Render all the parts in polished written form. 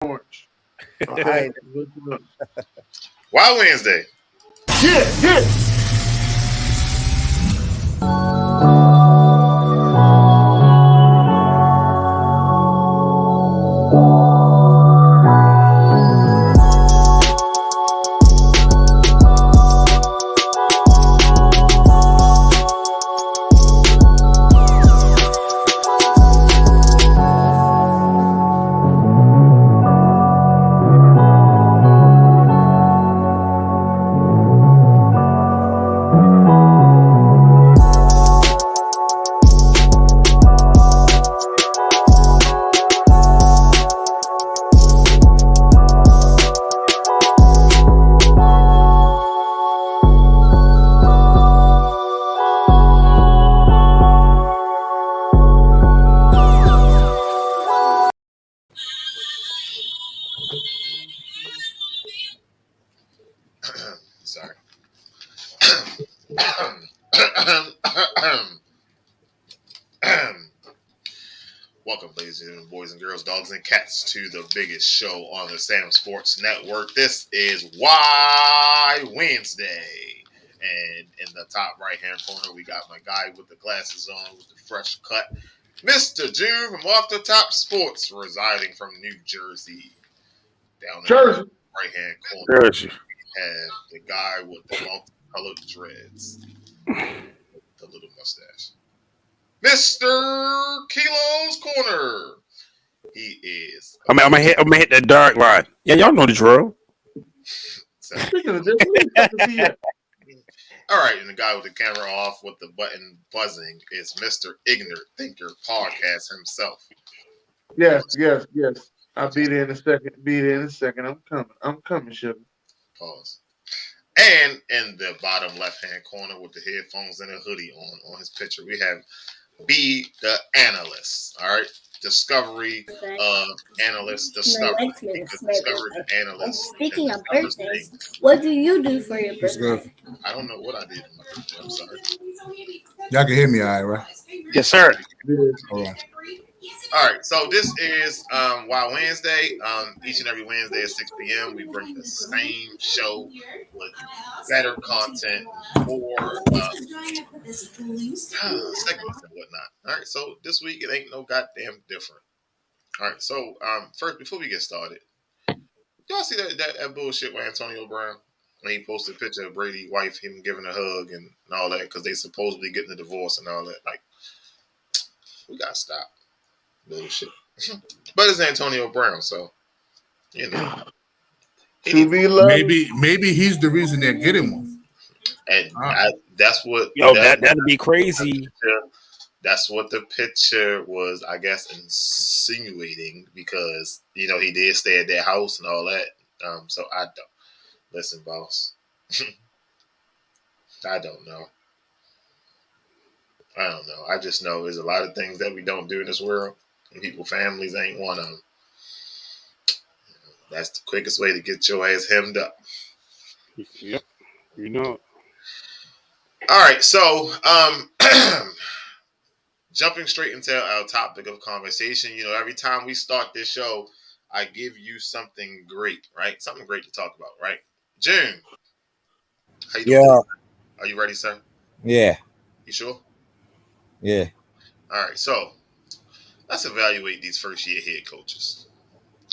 Orange. All right. Good to know. Wild Wednesday. Yeah. Sorry. Welcome, ladies and gentlemen, boys and girls, dogs and cats, to the biggest show on the SamzSportz Network. This is Why Wednesday. And in the top right-hand corner, we got my guy with the glasses on, with the fresh cut, Mr. June from Off the Top Sports, residing from New Jersey. Down in Jersey. the right-hand corner, Jersey. we have the guy with the multicolored dreads, the little mustache, Mr. Kilo's Corner. He is. I'm gonna hit that dark line. Yeah, y'all know the drill. Speaking of this, we got to see you. All right, and the guy with the camera off with the button buzzing is Mr. Ignorant Thinker Podcast himself. Yes. I'll be there in a second. I'm coming, Sugar. Pause. And in the bottom left-hand corner with the headphones and a hoodie on his picture, we have B Da Analyst. All right, Discovery Analyst, Discovery Analyst. Speaking of birthdays, what do you do for your birthday? I don't know what I did. I'm sorry. Y'all can hear me all right? Yes, sir. Hold on. All right, so this is Wild Wednesday. Each and every Wednesday at 6 p.m., we bring the same show with better content, more segments and whatnot. All right, so this week it ain't no goddamn different. All right, so first, before we get started, y'all see that bullshit with Antonio Brown? When he posted a picture of Brady's wife, him giving a hug and all that, because they supposedly getting a divorce and all that. Like, we gotta stop. Bullshit. But it's Antonio Brown, so you know. Maybe he's the reason they're getting one. And that's what that'd be crazy. That's what the picture was, I guess, insinuating, because he did stay at their house and all that. So I don't listen, boss. I don't know. I just know there's a lot of things that we don't do in this world. And people's families ain't one of them. That's the quickest way to get your ass hemmed up. Yep. You know. All right, so jumping straight into our topic of conversation, every time we start this show, I give you something great, right? Something great to talk about, right? June, how you doing? Yeah. Are you ready, sir? Yeah. You sure? Yeah. All right, so let's evaluate these first-year head coaches.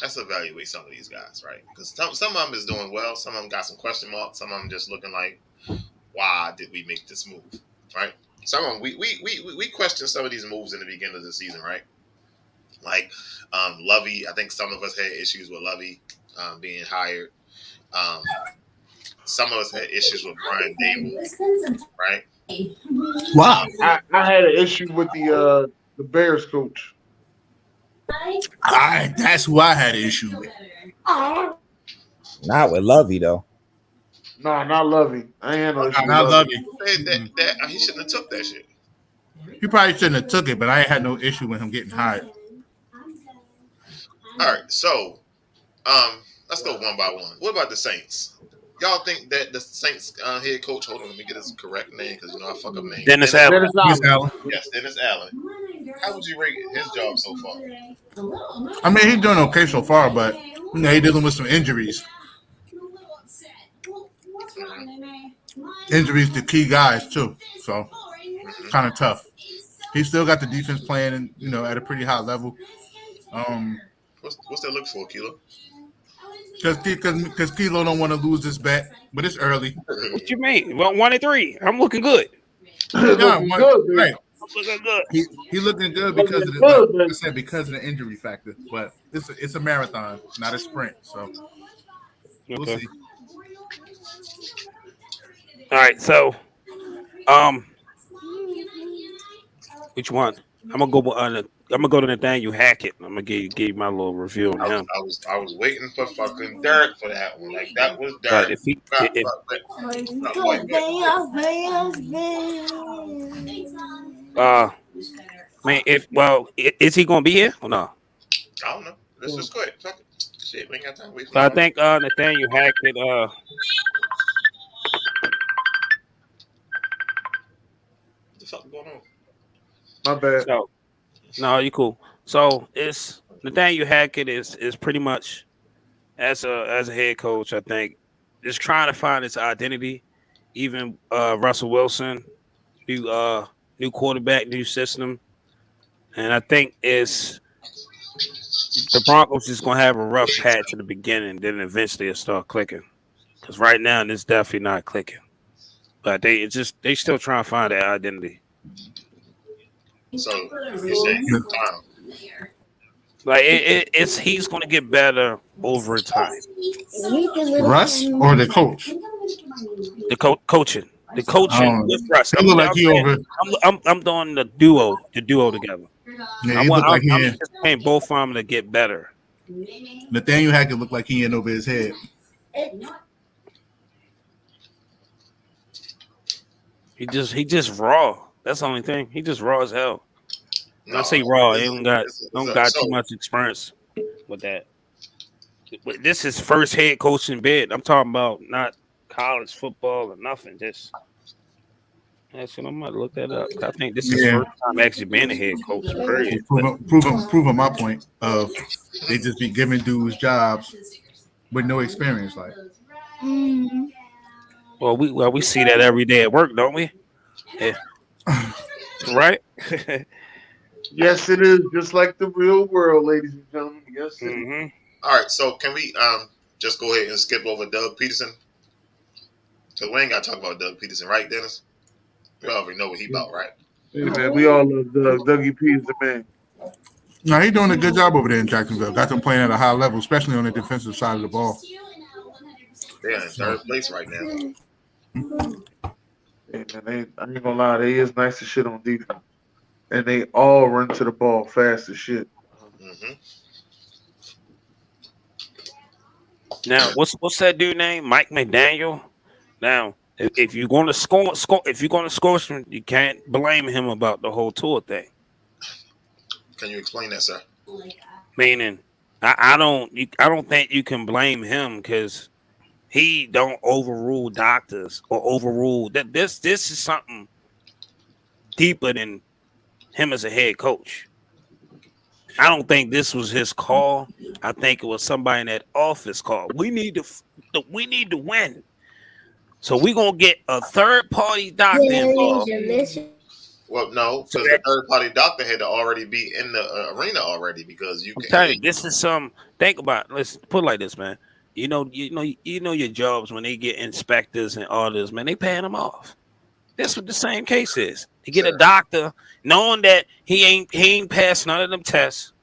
Let's evaluate some of these guys, right? Because some of them is doing well. Some of them got some question marks. Some of them just looking like, why did we make this move, right? Some of them, we questioned some of these moves in the beginning of the season, right? Like Lovey, I think some of us had issues with Lovey being hired. Some of us had issues with Brian Dable, right? Wow. I had an issue with the Bears coach. That's who I had an issue with. Not with Lovey though. No, not Lovey. I ain't had no issue Not with Lovey. That he shouldn't have took that shit. He probably shouldn't have took it, but I ain't had no issue with him getting hired. All right, so let's go one by one. What about the Saints? Y'all think that the Saints head coach? Hold on, let me get his correct name, because I fuck up name. Dennis Allen. Yes, Dennis Allen. How would you rate his job so far? I mean, he's doing okay so far, but He dealing with some injuries. Injuries to key guys too, so kind of tough. He still got the defense playing, at a pretty high level. What's that look for, Kilo? Because Kilo don't want to lose this bet, but it's early. What you mean? Well, 1-3. I'm looking good. Yeah, Looking good, dude. right. I'm looking good. He looking good Looking because of good, like I baby. said, because of the injury factor. But it's a marathon, not a sprint. So we'll Okay. see. All right. So, um, which one? I'm gonna go. I'm gonna go to Nathaniel Hackett. I'm gonna give you my little review on him. I was waiting for fucking Derek for that one. Like that was Right. Derek. If he, Not, if not white man, is he gonna be here or no? I don't know. Let's just go ahead. Fuck it. Shit, we ain't got time to wait for So I no more. think Nathaniel Hackett. What the fuck going on? My bad. So no, you cool. So it's Nathaniel Hackett is pretty much as a head coach. I think just trying to find his identity. Even Russell Wilson, new quarterback, new system, and I think it's the Broncos is gonna have a rough patch in the beginning, then eventually it'll start clicking. Because right now it's definitely not clicking. But they still trying to find their identity. So you saying he's time? Like it's he's gonna get better over time. Russ or the coach? The coaching, the coaching with Russ. He look like he over. I'm doing the duo together. Yeah, he look like I'm he. anticipating both of them to get better. Nathaniel Hackett look like he in over his head. He just raw. That's the only thing. He just raw as hell. When I say raw, he don't got too much experience with that. This is first head coaching bid. I'm talking about not college football or nothing. Just actually, I'm gonna look that up. I think this is first time actually being a head coach. Period. Proving my point of they just be giving dudes jobs with no experience. Like, Well, we see that every day at work, don't we? Yeah. Right. Yes, it is just like the real world, ladies and gentlemen. Yes, it is. Mm-hmm. All right, so can we just go ahead and skip over Doug Peterson? Because we ain't got to talk about Doug Peterson, right, Dennis? We already know what he about, right? Hey, man, we all love Dougie P is the man. no, he's doing a good job over there in Jacksonville. Got them playing at a high level, especially on the defensive side of the ball. They're in third place right now. Hey, man, I ain't gonna lie, they is nice as shit on defense, and they all run to the ball fast as shit. Mm-hmm. Now, what's that dude name? Mike McDaniel. Now, if you're going to score, you can't blame him about the whole tour thing. Can you explain that, sir? Meaning, I don't think you can blame him because he don't overrule doctors or overrule that. This is something deeper than him as a head coach. I don't think this was his call. I think it was somebody in that office call. We need to win. So we're gonna get a third party doctor involved. Well, no, because the third party doctor had to already be in the arena already because you can. Tell you, this is some. Think about it. Let's put it like this, man. You know your jobs when they get inspectors and auditors, man. They paying them off. That's what the same case is. To get a doctor knowing that he ain't passed none of them tests,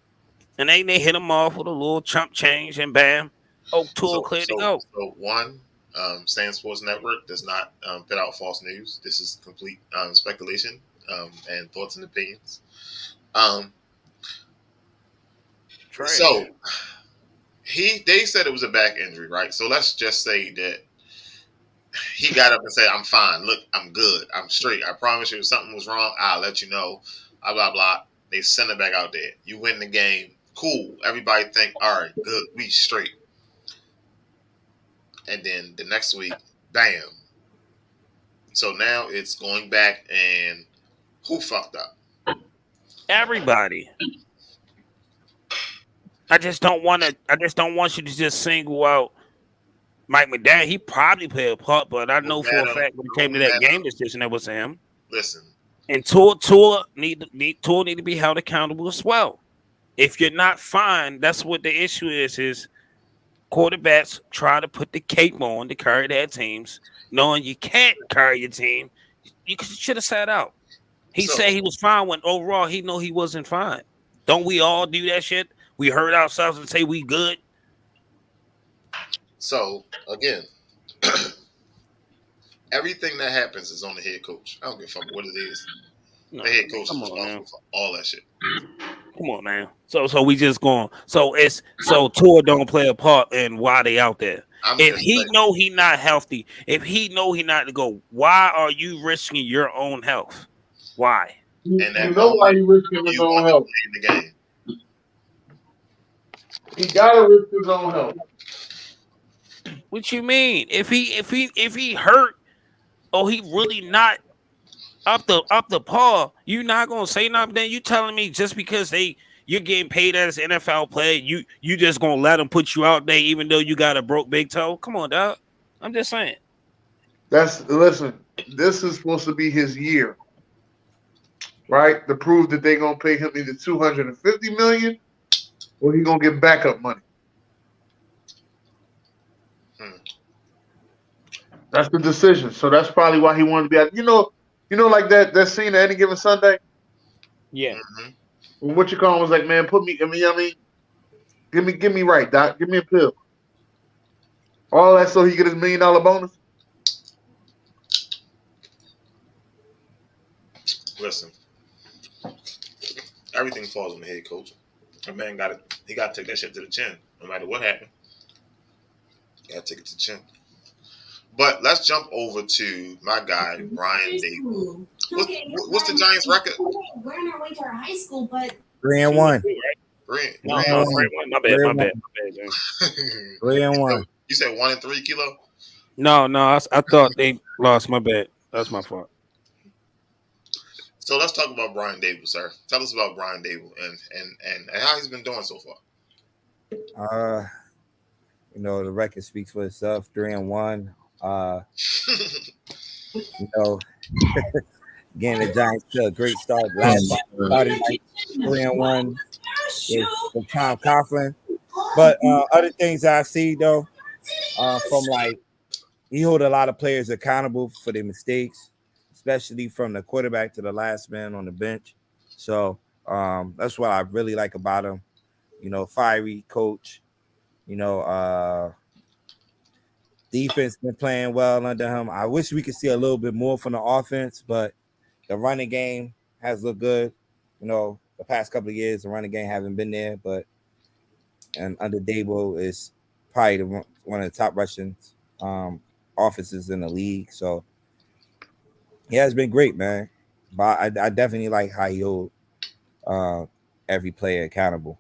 and they hit him off with a little chump change and bam, tool clear to go. So one, SamzSportz Network does not put out false news. This is complete speculation and thoughts and opinions. So they said it was a back injury, right? So let's just say that he got up and said, "I'm fine. Look, I'm good. I'm straight. I promise you, if something was wrong, I'll let you know." Blah blah blah. They send it back out there. You win the game. Cool. Everybody think, all right, good. We straight. And then the next week, bam. So now it's going back and who fucked up? Everybody. I just don't want to. I just don't want you to just single out Mike McDaniel. He probably played a part, but I No know for a matter, fact when it no came to that matter. game decision, that was him. Listen, And Tua need to be held accountable as well. If you're not fine, that's what the issue is. Is quarterbacks try to put the cape on to carry their teams, knowing you can't carry your team. You should have sat out. He so said he was fine when overall he know he wasn't fine. Don't we all do that shit? We hurt ourselves and say we good. so again, everything that happens is on the head coach. I don't give a fuck what it is. No, The head coach is come on, responsible man. for all that shit. Come on, man. So we just going. So Tua don't play a part in why they out there. I'm If just he saying. know he not healthy, if he know he not to go, why are you risking your own health? Why? And You that know why moment, he risking his you own want to health. play in the game. He gotta risk his own health. What you mean? If he hurt or he really not up the par, you not gonna say nothing. Then you telling me just because you're getting paid as an NFL player, you just gonna let them put you out there even though you got a broke big toe? Come on, dog. I'm just saying. Listen. This is supposed to be his year, right? To prove that they're gonna pay him either $250 million or he gonna get backup money. Hmm. That's the decision. So that's probably why he wanted to be out. Like that scene at Any Given Sunday. Yeah. Mm-hmm. When what you call was like, man, put me. Give me right, doc. Give me a pill. All that so he get his $1 million bonus. Listen, everything falls on the head coach. A man he got to take that shit to the chin. No matter what happened, you got to take it to the chin. But let's jump over to my guy, Brian Dable. What's the Giants' record? We're on our way to our high school, but 3-1. Three No, and 3-1. my bad, man. 3-1. You said 1-3, Kilo? No, I thought they lost. My bad. That's my fault. So let's talk about Brian Dable, sir. Tell us about Brian Dable and how he's been doing so far. The record speaks for itself. 3-1. You know, Again, the Giants took a great start. Started 3-1 with Tom Coughlin. But other things I see though, from like he hold a lot of players accountable for their mistakes, especially from the quarterback to the last man on the bench. So that's what I really like about him. Fiery coach. Defense been playing well under him. I wish we could see a little bit more from the offense, but the running game has looked good. The past couple of years, the running game haven't been there, but under Dable is probably one of the top rushing offenses in the league. So yeah, it's been great, man. But I definitely like how he hold every player accountable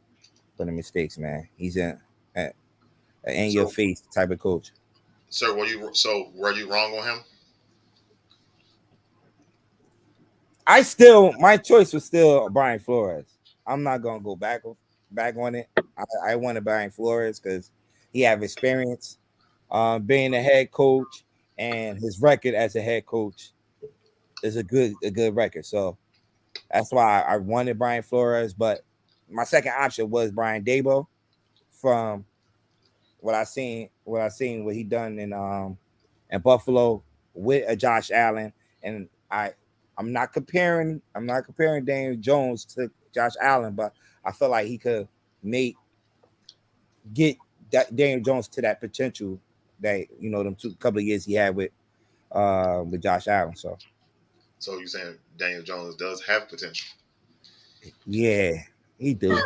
for the mistakes, man. He's in your face type of coach. Sir, were you wrong on him? My choice was still Brian Flores. I'm not gonna go back on it. I wanted Brian Flores because he have experience being a head coach, and his record as a head coach is a good record. So that's why I wanted Brian Flores. But my second option was Brian Dable from what what he done in Buffalo with Josh Allen, and I'm not comparing Daniel Jones to Josh Allen, but I feel like he could get that Daniel Jones to that potential that them couple of years he had with Josh Allen. So you're saying Daniel Jones does have potential? yeah, he do.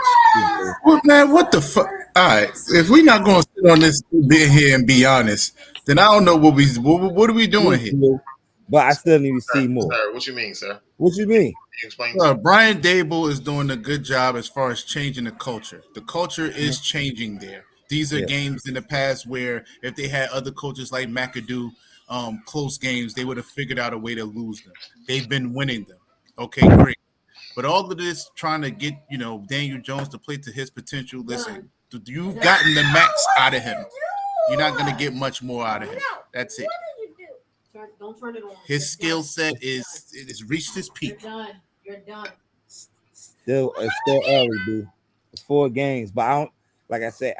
Well, man, what the fuck? All right, if we're not going to sit on this bit here and be honest, then I don't know what are we doing here? But I still need to see more. Sir, what you mean, sir? What you mean? Can you explain? Brian Dable is doing a good job as far as changing the culture. The culture is changing there. These are games in the past where if they had other coaches like McAdoo, close games, they would have figured out a way to lose them. They've been winning them. Okay, great. But all of this trying to get, Daniel Jones to play to his potential. Listen, you've gotten the max out of him. You're not going to get much more out of him. That's it. Don't turn it on. His skill set is reached its peak. You're done. It's still early, dude. It's 4 games, but I don't. Like I said,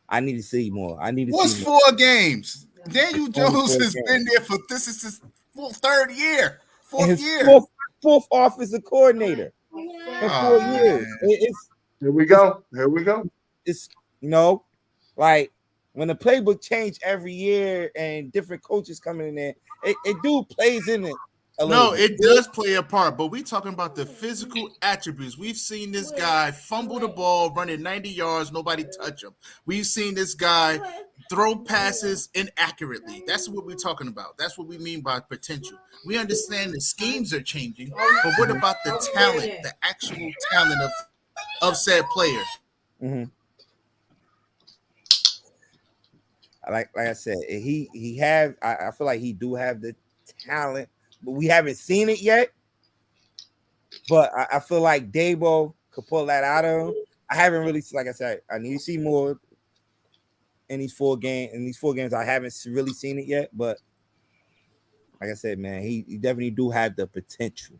I need to see more. What's 4 games? Daniel Jones has been there for this is his third year, fourth year, fourth offensive coordinator in 4 years. Here we go. It's like when the playbook change every year and different coaches coming in there, it do plays in it. No, it does play a part, but we talking about the physical attributes. We've seen this guy fumble the ball, running 90 yards, nobody touch him. We've seen this guy throw passes inaccurately. That's what we're talking about. That's what we mean by potential. We understand the schemes are changing, but what about the talent, the actual talent of said player? Mm-hmm. Like I said, he have. I feel like he do have the talent, but we haven't seen it yet. But I feel like Dabo could pull that out of him. I haven't really, like I said, I need to see more in these 4 games. In these 4 games, I haven't really seen it yet. But like I said, man, he definitely do have the potential.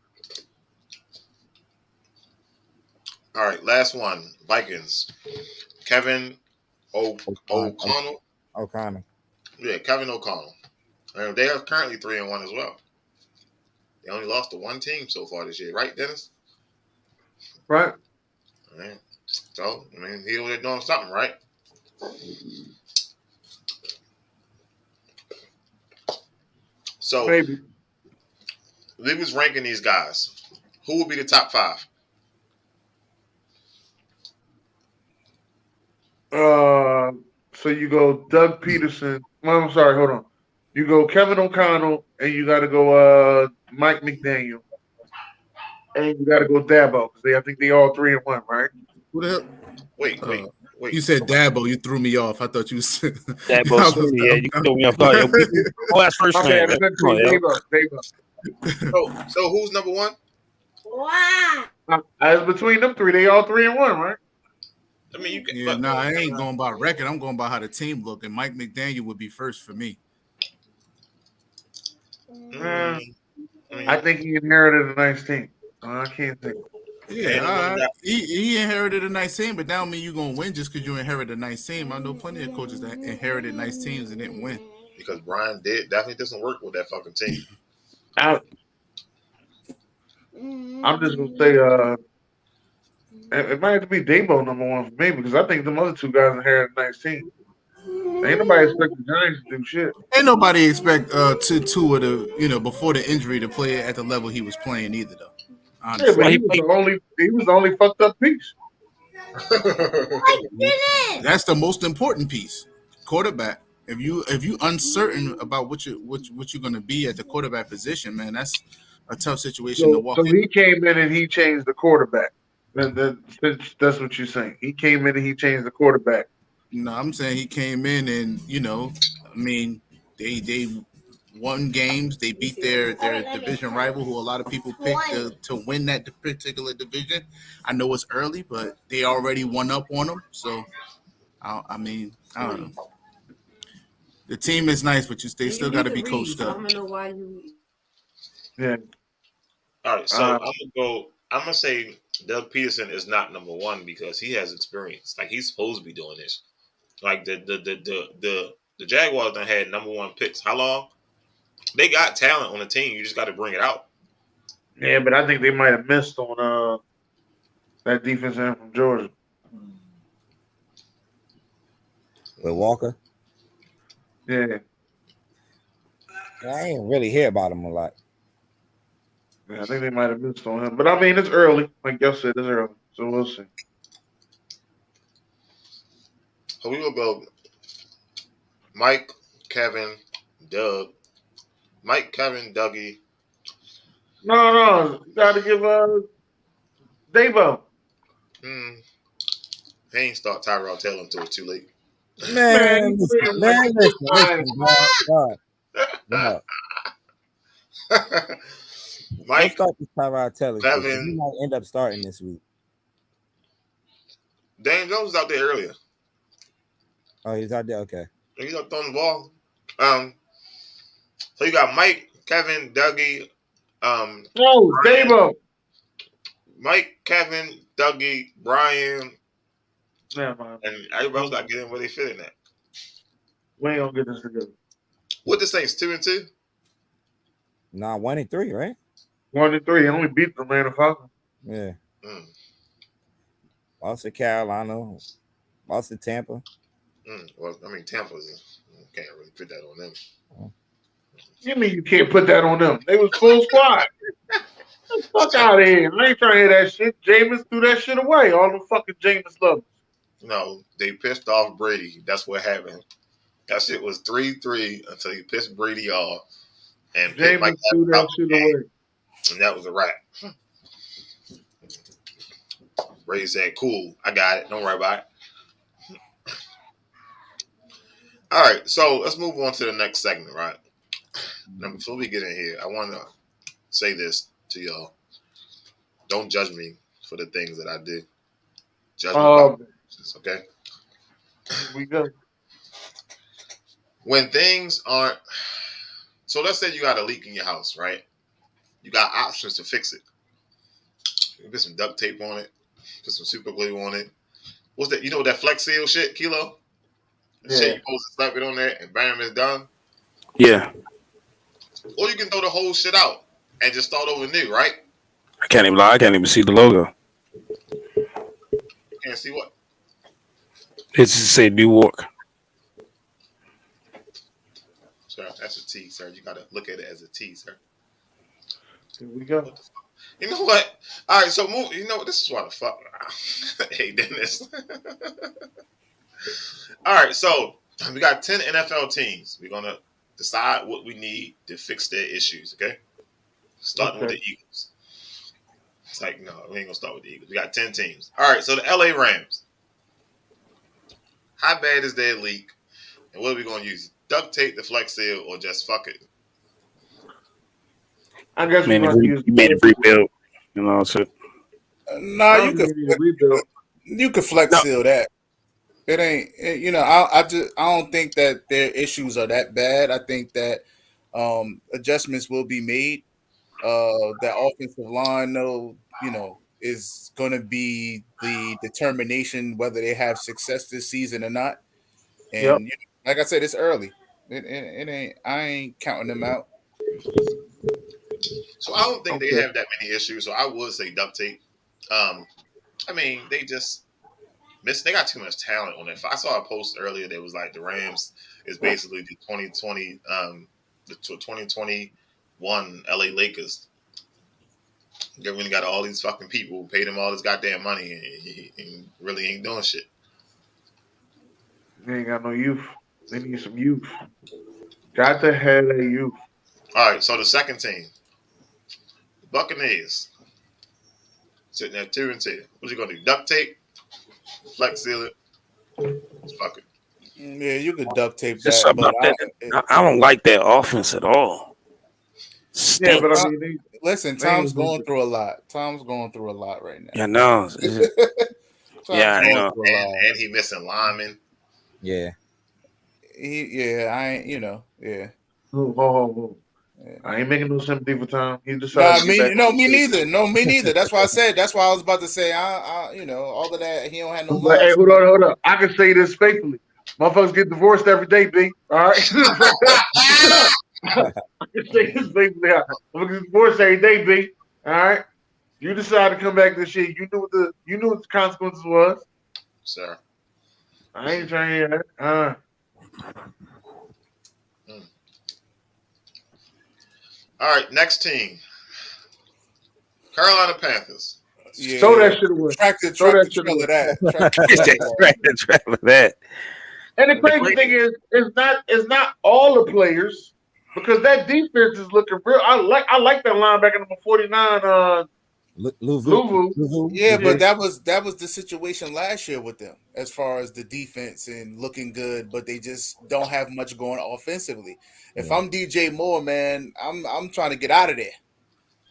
All right, last one. Vikings. Kevin O'Connell. O'Connell. Yeah, Kevin O'Connell. And they are currently 3-1 as well. They only lost to 1 team so far this year, right, Dennis? Right. All right. So, I mean, he was doing something, right? So, Maybe. they was ranking these guys. Who would be the top 5? So you go Doug Peterson. Well, I'm sorry, hold on. You go Kevin O'Connell, and you got to go Mike McDaniel, and you got to go Dabo because I think they all 3-1, right? Who the hell? Wait. You said Dabo. You threw me off. I thought you said Dabo. Yeah, you threw me off. Oh, that's first Okay, name. Dabo. So who's number 1? Wow. As between them 3, they all 3-1, right? I mean, you can. Yeah, I ain't going by record. I'm going by how the team look, and Mike McDaniel would be first for me. I think he inherited a nice team. I can't think. Yeah, he inherited a nice team, but that don't mean you're going to win just because you inherited a nice team. I know plenty of coaches that inherited nice teams and didn't win. Because Brian definitely doesn't work with that fucking team. I'm just going to say it might have to be Dabo number 1 for me because I think them other 2 guys inherited a nice team. Ain't nobody expect the Giants to do shit. Ain't nobody expect Tua of the before the injury to play at the level he was playing either though. Honestly. Yeah, but he was the only fucked up piece. That's the most important piece. Quarterback. If you uncertain about what you're gonna be at the quarterback position, man, that's a tough situation to walk in. So he came in and he changed the quarterback. That's what you're saying. He came in and he changed the quarterback. No, I'm saying he came in and they won games. They beat their division rival, who a lot of people picked to win that particular division. I know it's early, but they already won up on them. So, I don't know. The team is nice, but they still got to be coached up. I don't know why you. Yeah. All right, so I'm gonna say Doug Peterson is not number 1 because he has experience. Like he's supposed to be doing this. Like the Jaguars done had number 1 picks. How long? They got talent on the team. You just got to bring it out. Yeah, but I think they might have missed on that defense end from Georgia. With Walker? Yeah. I ain't really hear about him a lot. Yeah, I think they might have missed on him. But I mean, it's early. Like y'all said, it's early. So we'll see. So we will go Mike, Kevin, Doug. Mike, Kevin, Dougie. No. You got to give Dabo. He ain't start Tyrell Taylor until it's too late. Man, listen, God. Don't Mike, start this Tyrod Taylor shit. 'Cause He Kevin, might end up starting this week. Dan Jones was out there earlier. Oh, he's out there. Okay. He's up throwing the ball. So you got Mike, Kevin, Dougie, No, Dabo. Mike, Kevin, Dougie, Brian, Never mind. and everybody else got to get in where they fit in at. We ain't gonna get this together. What the Saints 2-2? Nah, 1-3, right? 1-3. He only beat the Atlanta Falcons. Yeah. Mm. Lost to Carolina. Lost to Tampa. Well, I mean, Tampa's can't really put that on them. You mean you can't put that on them? They was full squad. Get the fuck out of here. I ain't trying to hear that shit. Jameis threw that shit away. All the fucking Jameis lovers. No, they pissed off Brady. That's what happened. That shit was 3-3 until he pissed Brady off. And picked Mike Jameis threw that out the shit game, away. and that was a wrap. Brady said, cool, I got it. Don't worry about it. All right, so let's move on to the next segment, right? Now, before we get in here, I want to say this to y'all. Don't judge me for the things that I do. Judge me by my actions, okay? Here we go. When things aren't... So let's say you got a leak in your house, right? You got options to fix it. You put some duct tape on it. Put some super glue on it. What's that? You know that Flex Seal shit, Kilo? The shit you supposed to slap it on there and bam, it's done. Yeah. Or you can throw the whole shit out and just start over new, right? I can't even lie. I can't even see the logo. Can't see what? It just say Newark. Sir, that's a T, sir. You gotta look at it as a T, sir. Here we go. You know what? All right, so move. You know what? This is why the fuck. I hate Dennis. All right, so we got 10 NFL teams. We're gonna decide what we need to fix their issues. Okay, starting with the Eagles. It's like, no, we ain't gonna start with the Eagles. We got 10 teams. All right, so the LA Rams. How bad is their leak? And what are we gonna use? Duct tape, the Flex Seal, or just fuck it? I guess Man, we're going to use you made a rebuild. You know, so Nah, you could rebuild. you could flex seal that. It ain't, you know. I don't think that their issues are that bad. I think that adjustments will be made. That offensive line, though, you know, is going to be the determination whether they have success this season or not. And Yep. you know, like I said, it's early. It ain't. I ain't counting them out. So I don't think they have that many issues. So I would say duct tape. I mean, they just miss. They got too much talent on it. I saw a post earlier that was like the Rams is basically the 2020, the 2021 LA Lakers. They really got all these fucking people who paid him all this goddamn money and he really ain't doing shit. They ain't got no youth. They need some youth. Got to have a youth. All right, so the second team, the Buccaneers, sitting at 2-2. What you gonna do? Duct tape, flex seal it, fuck it. Yeah, you could duct tape just that. something But about that. I don't like that offense at all. Yeah, but I mean, listen, Tom's going through a lot. Tom's going through a lot right now. Yeah, no. Yeah, I know. And he missing linemen. Yeah. I ain't, you know, yeah. Oh. I ain't making no sympathy for Tom. He decided. Me neither. No, me neither. That's why I said. That's why I was about to say. You know, all of that. He don't have no love. But hey, hold on. I can say this faithfully. Motherfuckers get divorced every day, B. All right. I can say this faithfully. Motherfuckers get divorced every day, B. All right. You decided to come back this year. You knew what the consequences was. Sir. I ain't trying to hear that. All right, next team. Carolina Panthers. Yeah, throw that shit away. Track the trail of that. And the crazy thing is, it's not all the players because that defense is looking real. I like that linebacker number 49. Luvu. Yeah, but that was the situation last year with them as far as the defense and looking good, but they just don't have much going offensively. If I'm DJ Moore, man, I'm trying to get out of there.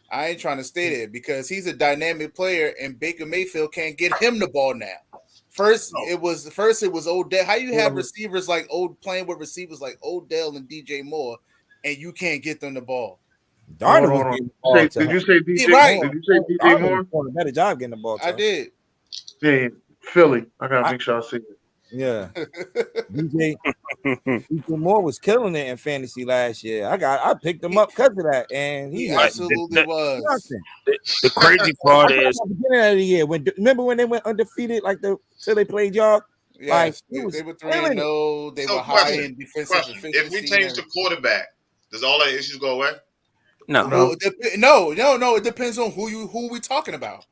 I ain't trying to stay there because he's a dynamic player, and Baker Mayfield can't get him the ball now. First it was Odell. How you have receivers like playing with receivers like Odell and DJ Moore, and you can't get them the ball? Darnold was getting the ball. Did you say DJ? Right. Did you say DJ Moore? Doing a better job getting the ball. I did. Yeah, Philly. I gotta make sure I see it. Yeah. DJ Moore was killing it in fantasy last year. I picked him up because of that, and he absolutely was. The crazy part is beginning of the year remember when they went undefeated till they played y'all. Yes, they were 3-0. They were high in defensive efficiency. If we change the quarterback, does all that issues go away? No. It depends on who we talking about.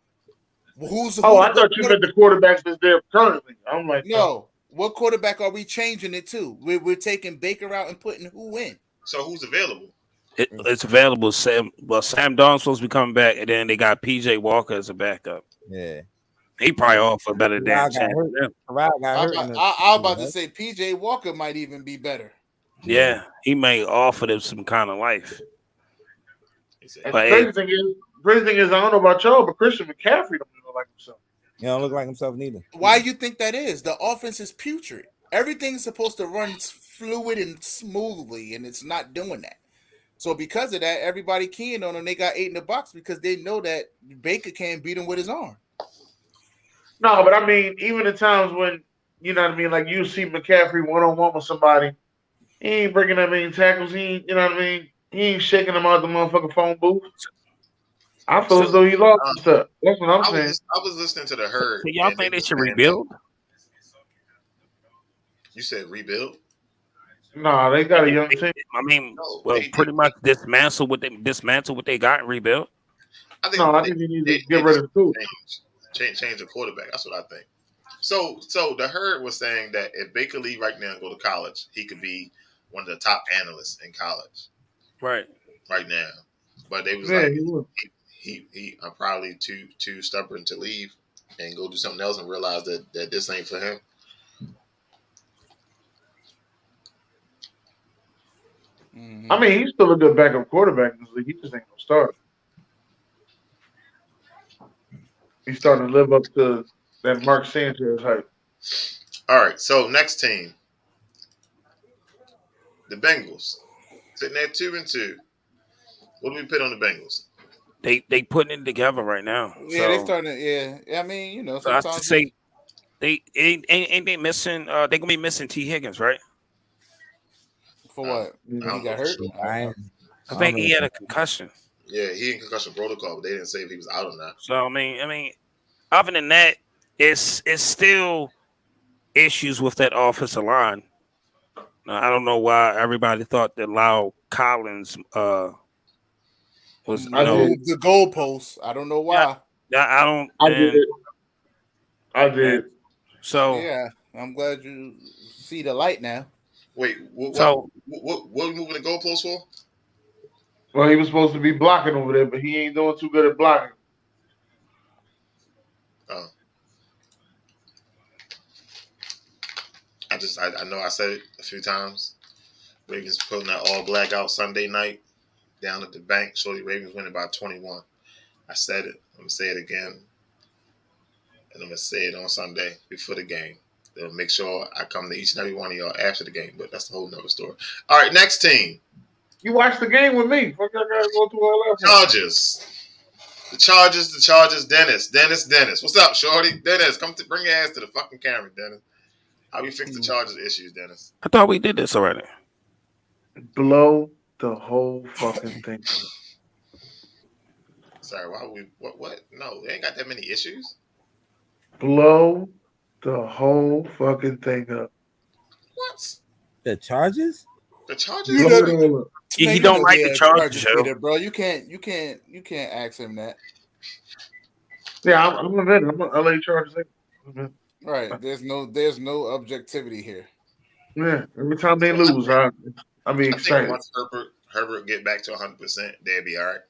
I thought you meant the quarterbacks that's there currently. I'm like, no. What quarterback are we changing it to? We're taking Baker out and putting who in? So who's available? It's available. Sam Darnold's supposed to be coming back, and then they got PJ Walker as a backup. Yeah, he probably offer a better damn chance. I was about to say PJ Walker might even be better. Yeah, he may offer them some kind of life. Crazy thing is, I don't know about y'all, but Christian McCaffrey don't look like himself. He don't look like himself neither. Why you think that is? The offense is putrid. Everything's supposed to run fluid and smoothly, and it's not doing that. So because of that, everybody keying on them. They got 8 in the box because they know that Baker can't beat him with his arm. No, but I mean, even at times when, you know what I mean, like you see McCaffrey one-on-one with somebody, he ain't breaking that many tackles. He ain't, you know what I mean? He ain't shaking them out the motherfucking phone booth. I feel as though he lost some stuff. That's what I'm saying. I was listening to the herd. So y'all think they should rebuild? You said rebuild? Nah, they got a young team. I mean, pretty much dismantle what they got and rebuild. I think you need to get rid of the two. Change the quarterback. That's what I think. So the herd was saying that if Baker leave right now and go to college, he could be one of the top analysts in college. Right now. But they was he I'm probably too stubborn to leave and go do something else and realize that this ain't for him. Mm-hmm. I mean, he's still a good backup quarterback in this league. He just ain't gonna start. He's starting to live up to that Mark Sanchez hype. All right, so next team, the Bengals, sitting at 2-2. What do we put on the Bengals? They putting it together right now. Yeah, they starting. Yeah, I mean, you know, sometimes I have to say they ain't they missing. They gonna be missing T. Higgins, right? For what? He got hurt. I think he had a concussion. Yeah, he in concussion protocol, but they didn't say if he was out or not. So I mean, other than that, it's still issues with that offensive line. Now, I don't know why everybody thought that Lyle Collins was the goalpost. I don't know why. I did. So yeah, I'm glad you see the light now. Wait, what are we moving the goalpost for? Well, he was supposed to be blocking over there, but he ain't doing too good at blocking. Oh. I know I said it a few times. Ravens putting that all black out Sunday night down at the bank. Shorty Ravens winning by 21. I said it. I'm going to say it again. And I'm going to say it on Sunday before the game. They'll make sure I come to each and every one of y'all after the game, but that's a whole nother story. All right, next team. You watched the game with me. Fuck, I gotta go through all that. Chargers. The Chargers. Dennis. What's up, Shorty? Dennis, bring your ass to the fucking camera, Dennis. How we fix the Chargers issues, Dennis? I thought we did this already. Blow the whole fucking thing. Sorry, why we what? No, they ain't got that many issues. Blow the whole fucking thing up. What? The Chargers? The Chargers? He don't like the Chargers, bro. You can't ask him that. Yeah, I'm a vet. I'm a LA Chargers. Right. There's no objectivity here. Yeah. Every time they lose, I be excited. Once Herbert get back to 100%, they'll be all right.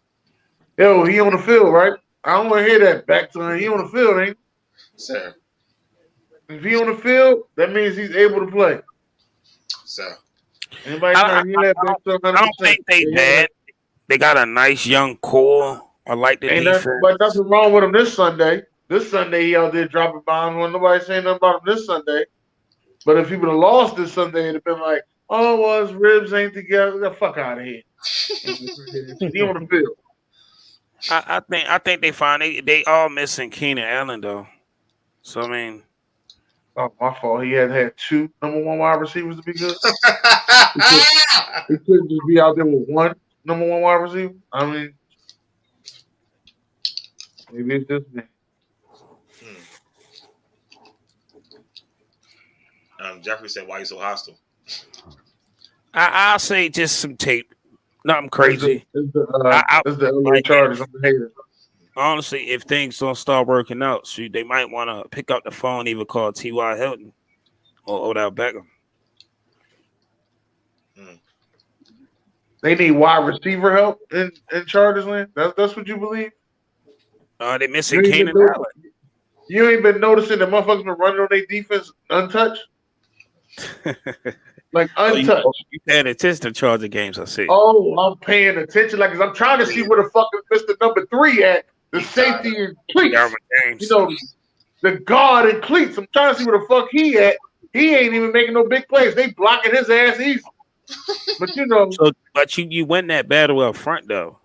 Yo, he on the field, right? I don't want to hear that back to him. He on the field, ain't he? Sir. If he on the field, that means he's able to play. So. I don't think they bad. They got a nice young core. I like the Ain't defense. nothing, but nothing wrong with him this Sunday. This Sunday he out there dropping bombs. When nobody saying nothing about him this Sunday. But if he would have lost this Sunday, it'd have been like, oh, well, his ribs ain't together. Get the fuck out of here. He on the field. I think they fine. They all missing Keenan Allen though. So I mean, Oh, my fault. He had two number one wide receivers to be good. He couldn't just be out there with one number one wide receiver. I mean, maybe it's just me. Jeffrey said, "Why you so hostile?" I'll say just some tape. Nothing crazy. It's the LA like Chargers. I'm the hater. Honestly, if things don't start working out, shoot, they might want to pick up the phone, and even call T.Y. Hilton or Odell Beckham. They need wide receiver help in Chargers land. That's what you believe? They missing Keenan Allen. You ain't been noticing the motherfuckers been running on their defense untouched? Like untouched. You paying attention to Charger games, I see. Oh, I'm paying attention. Like, 'cause I'm trying to see where the fuck is Mr. Number 3 at. The safety in cleats. You know, the guard in cleats. I'm trying to see where the fuck he at. He ain't even making no big plays. They blocking his ass easy. But you know. But you win that battle up front though.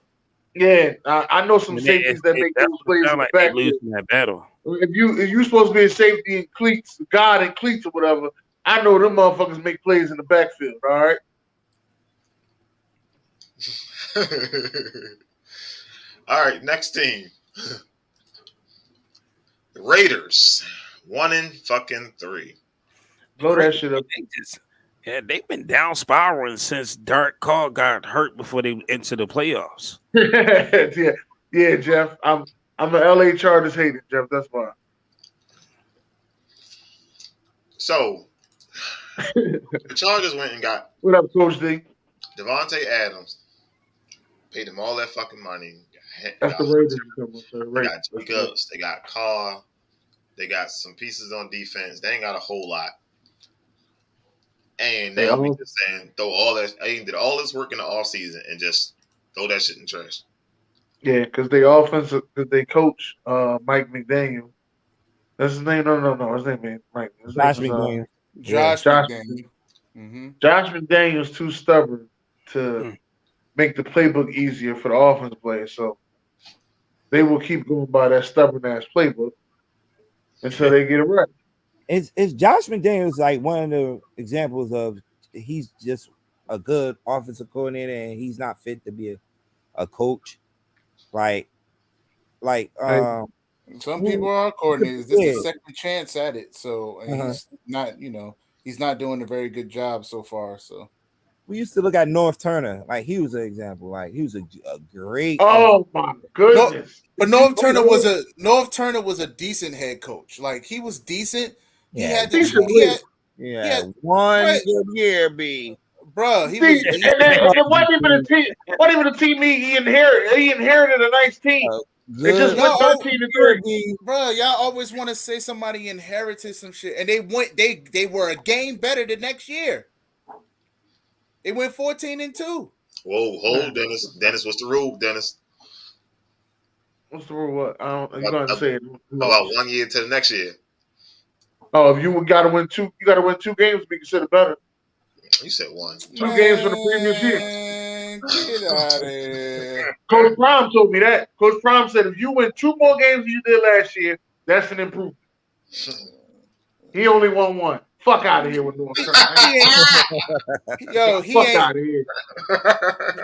Yeah, I know some safeties that make those plays in the like back. Losing that battle. If you supposed to be a safety in cleats, guard in cleats or whatever, I know them motherfuckers make plays in the backfield. All right. All right, next team. The Raiders, 1-3. Blow that shit up. They've been down spiraling since Derek Carr got hurt before they entered the playoffs. yeah, Jeff. I'm an LA Chargers hater, Jeff. That's why. So the Chargers went and got what up, Coach D? Devontae Adams. Paid them all that fucking money. That's the Raiders. They got Jacobs. They got Carr. They got some pieces on defense. They ain't got a whole lot. And they be just saying throw all that. They did all this work in the offseason and just throw that shit in the trash. Yeah, because they offensive, because they coach Mike McDaniel. That's his name. No. His name ain't Mike. Josh McDaniel. Josh McDaniel. Josh McDaniel's too stubborn to make the playbook easier for the offense players. So they will keep going by that stubborn ass playbook until they get it right. It's Josh McDaniels like one of the examples of he's just a good offensive coordinator and he's not fit to be a coach. Some people are coordinators. This is a second chance at it. So he's not, he's not doing a very good job so far. So we used to look at North Turner, like he was an example. Like he was a great. Oh my goodness! But North Turner was a decent head coach. Like he was decent. He had one good year, B. Bro, he was. It wasn't even a team. What even a team he inherited? He inherited a nice team. They just went 13-3. Bro, y'all always want to say somebody inherited some shit, and they were a game better the next year. They went 14-2. Whoa, hold, Dennis. Dennis, what's the rule, Dennis? What's the rule? What? You gotta say it. About 1 year to the next year. Oh, if you gotta win two, you gotta win 2 games to be considered better. You said 1. 2 games for the previous year. Get out of here. Coach Prime told me that. Coach Prime said if you win 2 more games than you did last year, that's an improvement. He only won 1. Fuck out of here with North Turner. Yo, fuck out of here.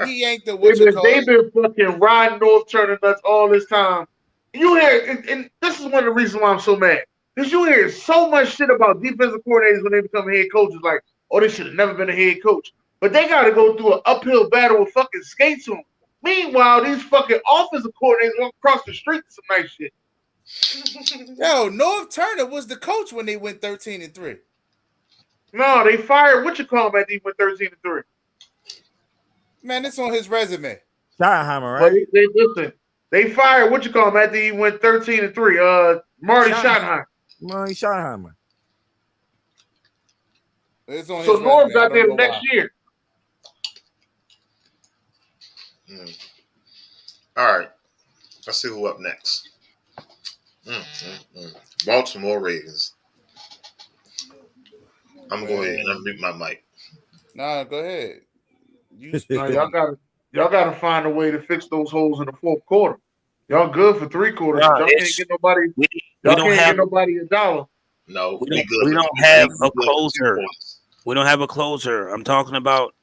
He ain't the They've been fucking riding North Turner nuts all this time. You hear, and this is one of the reasons why I'm so mad. Because you hear so much shit about defensive coordinators when they become head coaches, like, oh, they should have never been a head coach. But they got to go through an uphill battle with fucking skates on. Meanwhile, these fucking offensive coordinators walk across the street to some nice shit. Yo, North Turner was the coach when they went 13-3. No, they fired Whatchamacallit after he went 13-3. Man, it's on his resume. Schottenheimer, right? Listen, they fired Whatchamacallit after he went 13-3. Marty Schottenheimer. Marty Schottenheimer. It's on so his Norm resume. got there next year. All right. Let's see who up next. Baltimore Ravens. I'm going to go ahead and unmute my mic. Nah, go ahead. No, y'all gotta find a way to fix those holes in the fourth quarter. Y'all good for 3 quarters. Nah, Y'all can't get nobody. we Y'all don't can't have get nobody $1. No, we good. don't have a closer. We don't have a closer. I'm talking about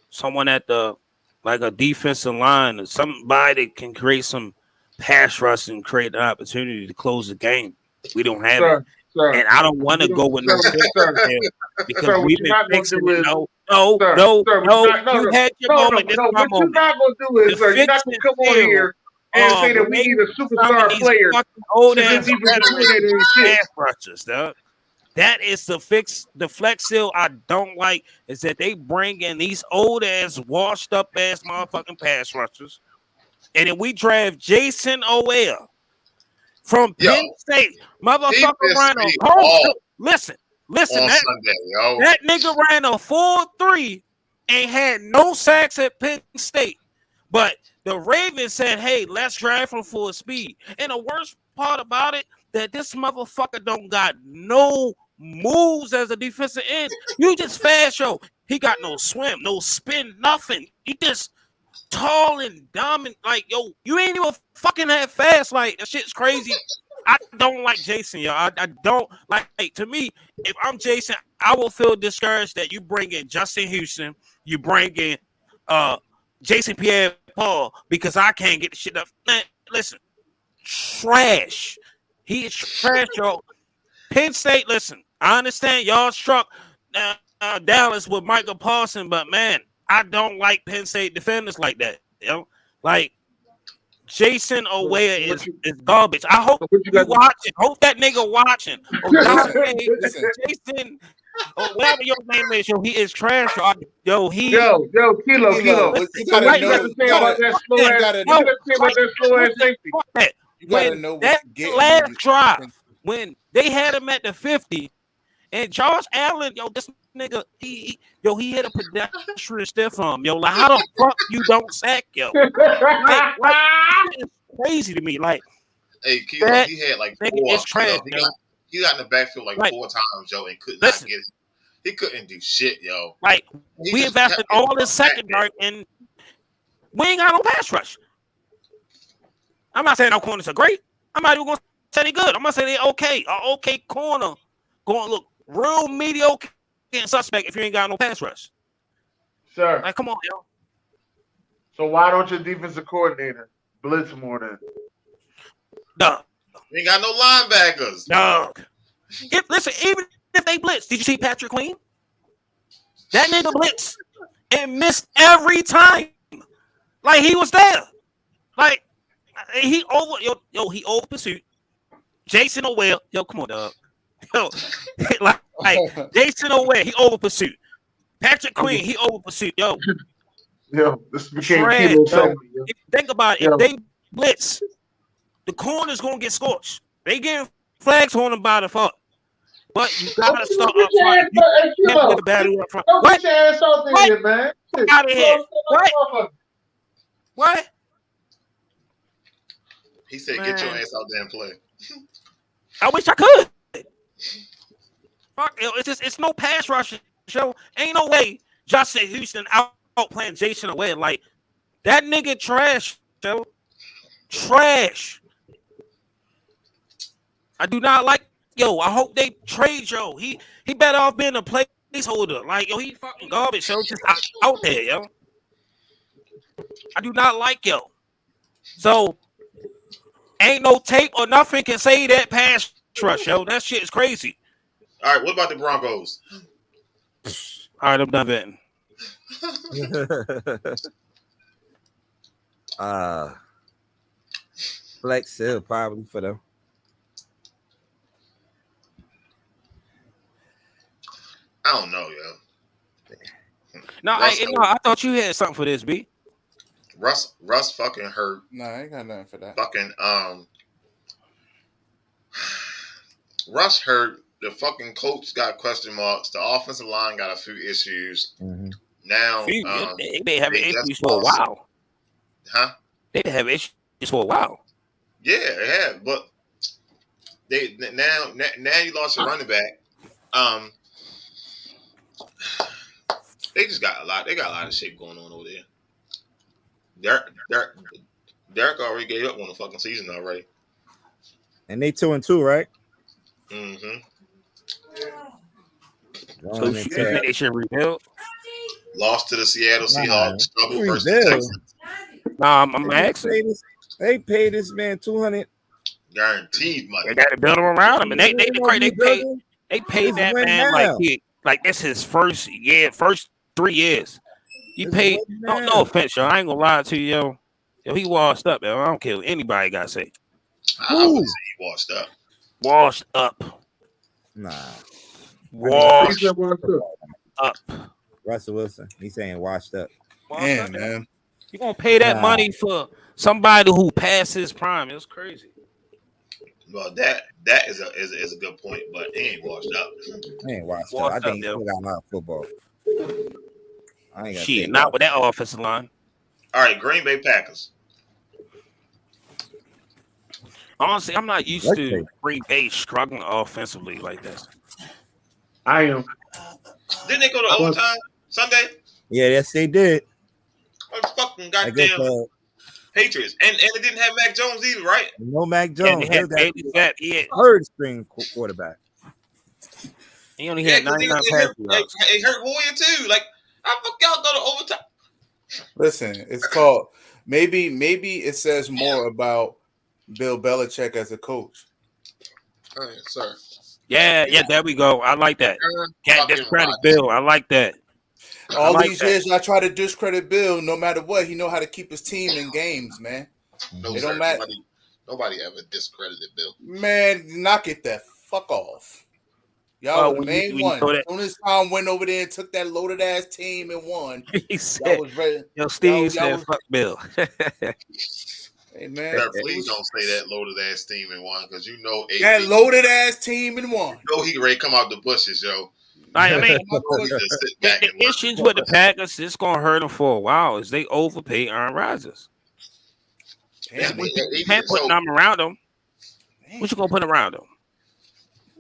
someone at the like a defensive line or somebody that can create some pass rush and create an opportunity to close the game. We don't have it. Sir, And I don't want to go with no fix because sir, what we've you're been not gonna fixing do it. is, No. sir, You had your moment. This is my what you're moment. not gonna do is, The sir, you're not gonna come on here and say that we need a superstar player old to ass be defensive coordinator and shit. pass rushers, dog. That is the fix. The flex seal I don't like is that they bring in these old ass, washed up ass motherfucking pass rushers, and then we draft Jason O'Well from Penn State. Motherfucker ran a listen. On Sunday, yo. That nigga ran a 4.3 and had no sacks at Penn State. But the Ravens said, hey, let's draft him for speed. And the worst part about it, that this motherfucker don't got no moves as a defensive end. You just fast, yo. He got no swim, no spin, nothing. He just tall and dominant. Like, yo, you ain't even fucking that fast. Like, that shit's crazy. I don't like Jason, yo. I don't like, to me, if I'm Jason, I will feel discouraged that you bring in Justin Houston, you bring in Jason Pierre-Paul because I can't get the shit up. Man, listen, trash. He is trash, yo. Penn State, listen, I understand y'all struck Dallas with Michael Parsons, but man, I don't like Penn State defenders like that. You know, like Jason O'Well is garbage. I hope you watching. Hope that nigga watching. Jason, whatever your name is, yo, he is trash. Yo, Kilo. What you gotta say about that slow ass safety? You gotta know what that you're last drive when they had him at the 50, and Josh Allen, yo, this nigga, he hit a pedestrian stiff arm, yo. Like, how the fuck you don't sack, yo? Like it's crazy to me. Like, hey, Kilo, he had like 4. It's trash, he got in the backfield like 4 times, yo, and could not get it. He couldn't do shit, yo. Like, we invested all this secondary, and we ain't got no pass rush. I'm not saying our corners are great. I'm not even going to say they're good. I'm going to say they're okay. An okay corner going to look real mediocre and suspect if you ain't got no pass rush. Sir. Like, come on, yo. So why don't your defensive coordinator blitz more then? Dog. We ain't got no linebackers. Dog. Listen, even if they blitz, did you see Patrick Queen? That nigga blitz and missed every time. Like, he was there. Like, he over pursuit. Jason O'Well, yo, come on, dog. Yo, like Jason O'Well, he over pursuit. Patrick Queen, he over pursuit. Yo, this became Kilo 70. Think about it. If they blitz, the corner's gonna get scorched. They getting flags on them by the fuck. But you gotta start up front. You can't get the battery up front. Don't put your ass out there, man. Out of here. What? He said, "Get your ass out there and play." I wish I could. Fuck, it's no pass rush show. Ain't no way Justin Houston out playing Jason O'Well. Like, that nigga trash, yo. Trash. I do not like, yo. I hope they trade, yo. He better off being a placeholder. Like, yo, he fucking garbage, yo. Just out there, yo. I do not like, yo. So, ain't no tape or nothing can say that pass rush, yo. That shit is crazy. All right, what about the Broncos? All right, I'm done betting. Flex sale probably for them. I don't know, yo. No, I thought you had something for this, B. Russ fucking hurt. No, I ain't got nothing for that. Fucking Russ hurt. The fucking coach got question marks. The offensive line got a few issues. Mm-hmm. Now they been having issues for a while. Huh? They been having issues for a while. Yeah, they have, but they now you lost your running back. They just got a lot. They got a lot of shit going on over there. Derek already gave up on the fucking season already. And they 2-2, right? Mm-hmm. So you think they should rebuild? Lost to the Seattle Seahawks. Struggled versus the rebuild. Texans. Nah, I'm asking. They paid this man 200. Guaranteed money. They got to build them around him, and they paid that win man now. like this his first 3 years. You It's paid win no now. offense, yo. I ain't gonna lie to you, yo. Yo, he washed up, yo. I don't care what anybody got to say. I wouldn't say he washed up. Washed up. Nah. Washed up. Russell Wilson. He's saying washed up. Damn, man. You gonna pay that money for somebody who passed his prime? It's crazy. Well, that is a good point, but he ain't washed up. He ain't washed up. I think he still got a lot of football. I ain't Shit, not with that offensive line. All right, Green Bay Packers. Honestly, I'm not used to Green Bay struggling offensively like this. I am. Didn't they go to overtime Sunday? Yeah, yes, they did. Fucking goddamn Patriots. And it didn't have Mac Jones either, right? No Mac Jones. Yeah, third string quarterback. He only had 99 passes. It hurt Hoyer too. Like, how the fuck y'all go to overtime? Listen, it's called maybe it says more about Bill Belichick as a coach. All right, sir. Yeah, there we go. I like that. Can't discredit Bill. I like that. All these years, I try to discredit Bill. No matter what, he know how to keep his team in games, man. No, it don't matter. Nobody ever discredited Bill. Man, knock it the fuck off. Y'all were the main one. As soon as Tom went over there and took that loaded ass team and won, he said, was ready. Yo, Steve said, "Fuck Bill." Hey man, please don't say that loaded ass team and won, because you know that loaded ass team and won. You know he ready to come out the bushes, yo. I mean, the issues with the Packers, it's gonna hurt them for a while. Is they overpay Aaron Rodgers? You can't put them around them. What you gonna put around them?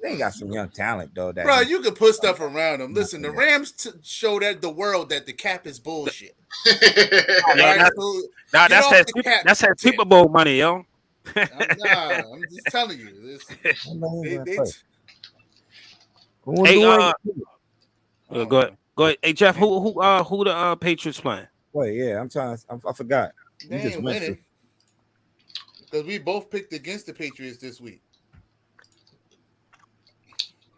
They got some young talent though. Bro, you can put stuff around them. Listen, the Rams show that the world that the cap is bullshit. That's that Super Bowl money, yo. I'm just telling you. Go ahead. Hey Jeff, who the Patriots playing? Wait, yeah, I forgot. They ain't winning because we both picked against the Patriots this week.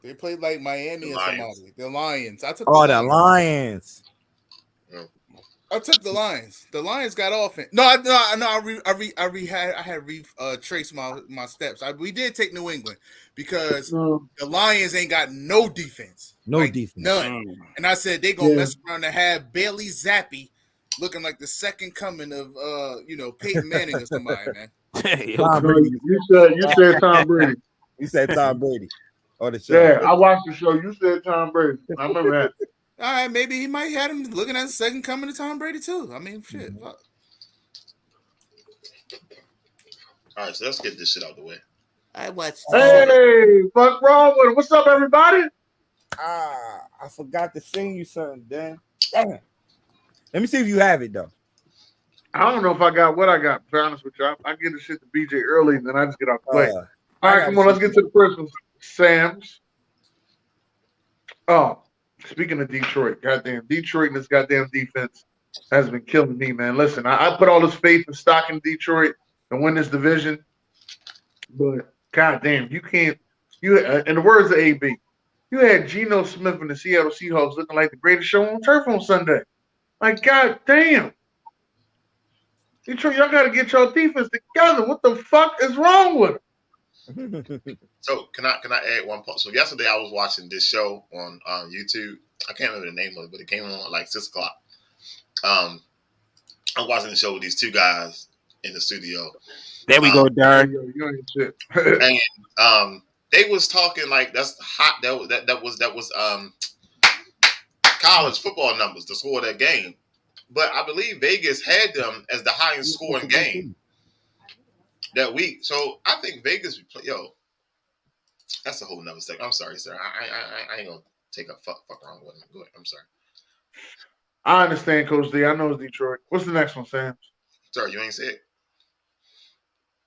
They played like Miami or somebody. The Lions. I took the Lions. I took the Lions. The Lions got offense. I had retraced my steps. We did take New England because the Lions ain't got no defense. Defense. None. And I said they gonna mess around and have Bailey Zappi looking like the second coming of Peyton Manning or somebody, man. You said Tom Brady. You said Tom Brady. The show. Yeah, I watched the show. You said Tom Brady. I remember that. All right, maybe he might have him looking at the second coming of Tom Brady too. I mean, shit. All right, so let's get this shit out the way. I watched. Hey, Fuk Wrong Wit Em. What's up, everybody? I forgot to sing you something, Dan. Damn it. Let me see if you have it though. I don't know if I got what I got. To be honest with you, I get the shit to BJ early, and then I just get off the play. All right, come on, let's get to the first one. Sam's. Oh, speaking of Detroit, goddamn Detroit and this goddamn defense has been killing me, man. Listen, I put all this faith and stock in Detroit and win this division, but goddamn, you can't. In the words of AB, you had Geno Smith and the Seattle Seahawks looking like the greatest show on turf on Sunday. Like, goddamn, Detroit, y'all got to get your defense together. What the fuck is wrong with them? So can I add one point? So yesterday I was watching this show on YouTube. I can't remember the name of it, but it came on at like 6 o'clock. I'm watching the show with these two guys in the studio. There we go, Derek. And they was talking like that's hot. That was college football numbers to score that game. But I believe Vegas had them as the highest scoring game. that week. So I think Vegas would play. Yo, that's a whole nother segment. I'm sorry, sir. I ain't gonna take a fuck wrong with him. Go ahead. I'm sorry. I understand, Coach D. I know it's Detroit. What's the next one, Sam? Sorry, you ain't say it.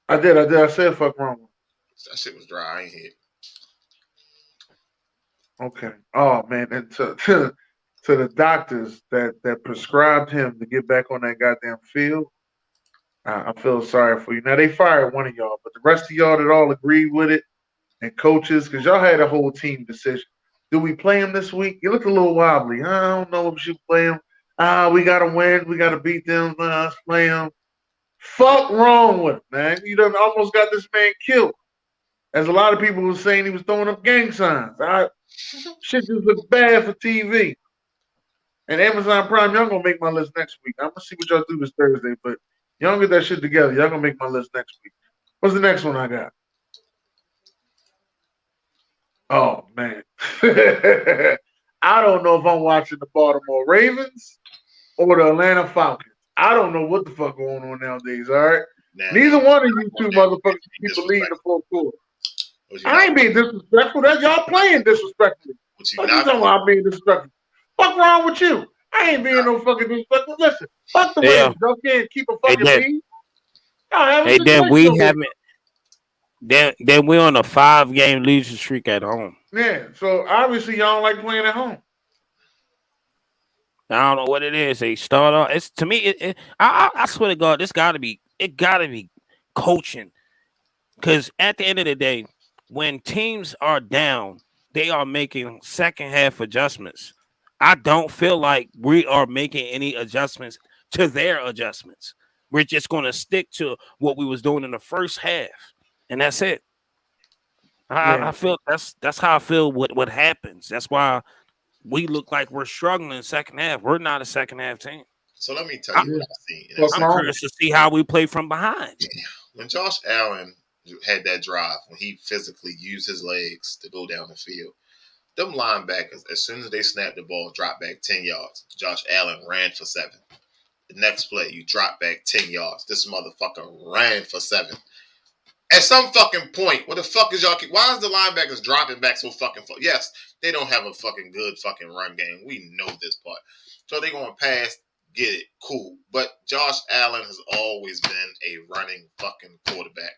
I did. I said fuck wrong. That shit was dry. I ain't hear it. Okay. Oh man, and to the doctors that prescribed him to get back on that goddamn field, I feel sorry for you. Now they fired one of y'all, but the rest of y'all that all agreed with it and coaches, because y'all had a whole team decision. Do we play him this week? You look a little wobbly. I don't know if we should play him. We gotta win. We gotta beat them. Let's play him. Fuck wrong with him, man. You done almost got this man killed. As a lot of people were saying, he was throwing up gang signs. Shit just looks bad for TV. And Amazon Prime, y'all gonna make my list next week. I'm gonna see what y'all do this Thursday, but y'all get that shit together. Y'all gonna make my list next week. What's the next one I got? Oh man. I don't know if I'm watching the Baltimore Ravens or the Atlanta Falcons. I don't know what the fuck going on nowadays, all right? Neither one of you two motherfuckers can believe in the fourth quarter. I ain't being disrespectful. That's y'all playing disrespectfully. What you talking about? I'm being disrespectful. Fuck wrong with you? I ain't being no fucking disrespectful. Listen, fuck the Ravens. Y'all can't keep a fucking lead. Hey, then we haven't. Then we're on a 5-game losing streak at home. Yeah, so obviously y'all don't like playing at home. I don't know what it is. They start off. It's to me. I swear to God, it gotta be coaching. Because at the end of the day, when teams are down, they are making second half adjustments. I don't feel like we are making any adjustments to their adjustments. We're just going to stick to what we was doing in the first half, and that's it. I feel that's how I feel. What happens? That's why we look like we're struggling second half. We're not a second half team. So let me tell you what I've seen. I'm curious to see how we play from behind. When Josh Allen had that drive, when he physically used his legs to go down the field, them linebackers, as soon as they snapped the ball, dropped back 10 yards. Josh Allen ran for 7. The next play, you drop back 10 yards. This motherfucker ran for 7. At some fucking point, what the fuck is y'all? Why is the linebackers dropping back so fucking far? Yes, they don't have a fucking good fucking run game. We know this part. So they going to pass, get it, cool. But Josh Allen has always been a running fucking quarterback.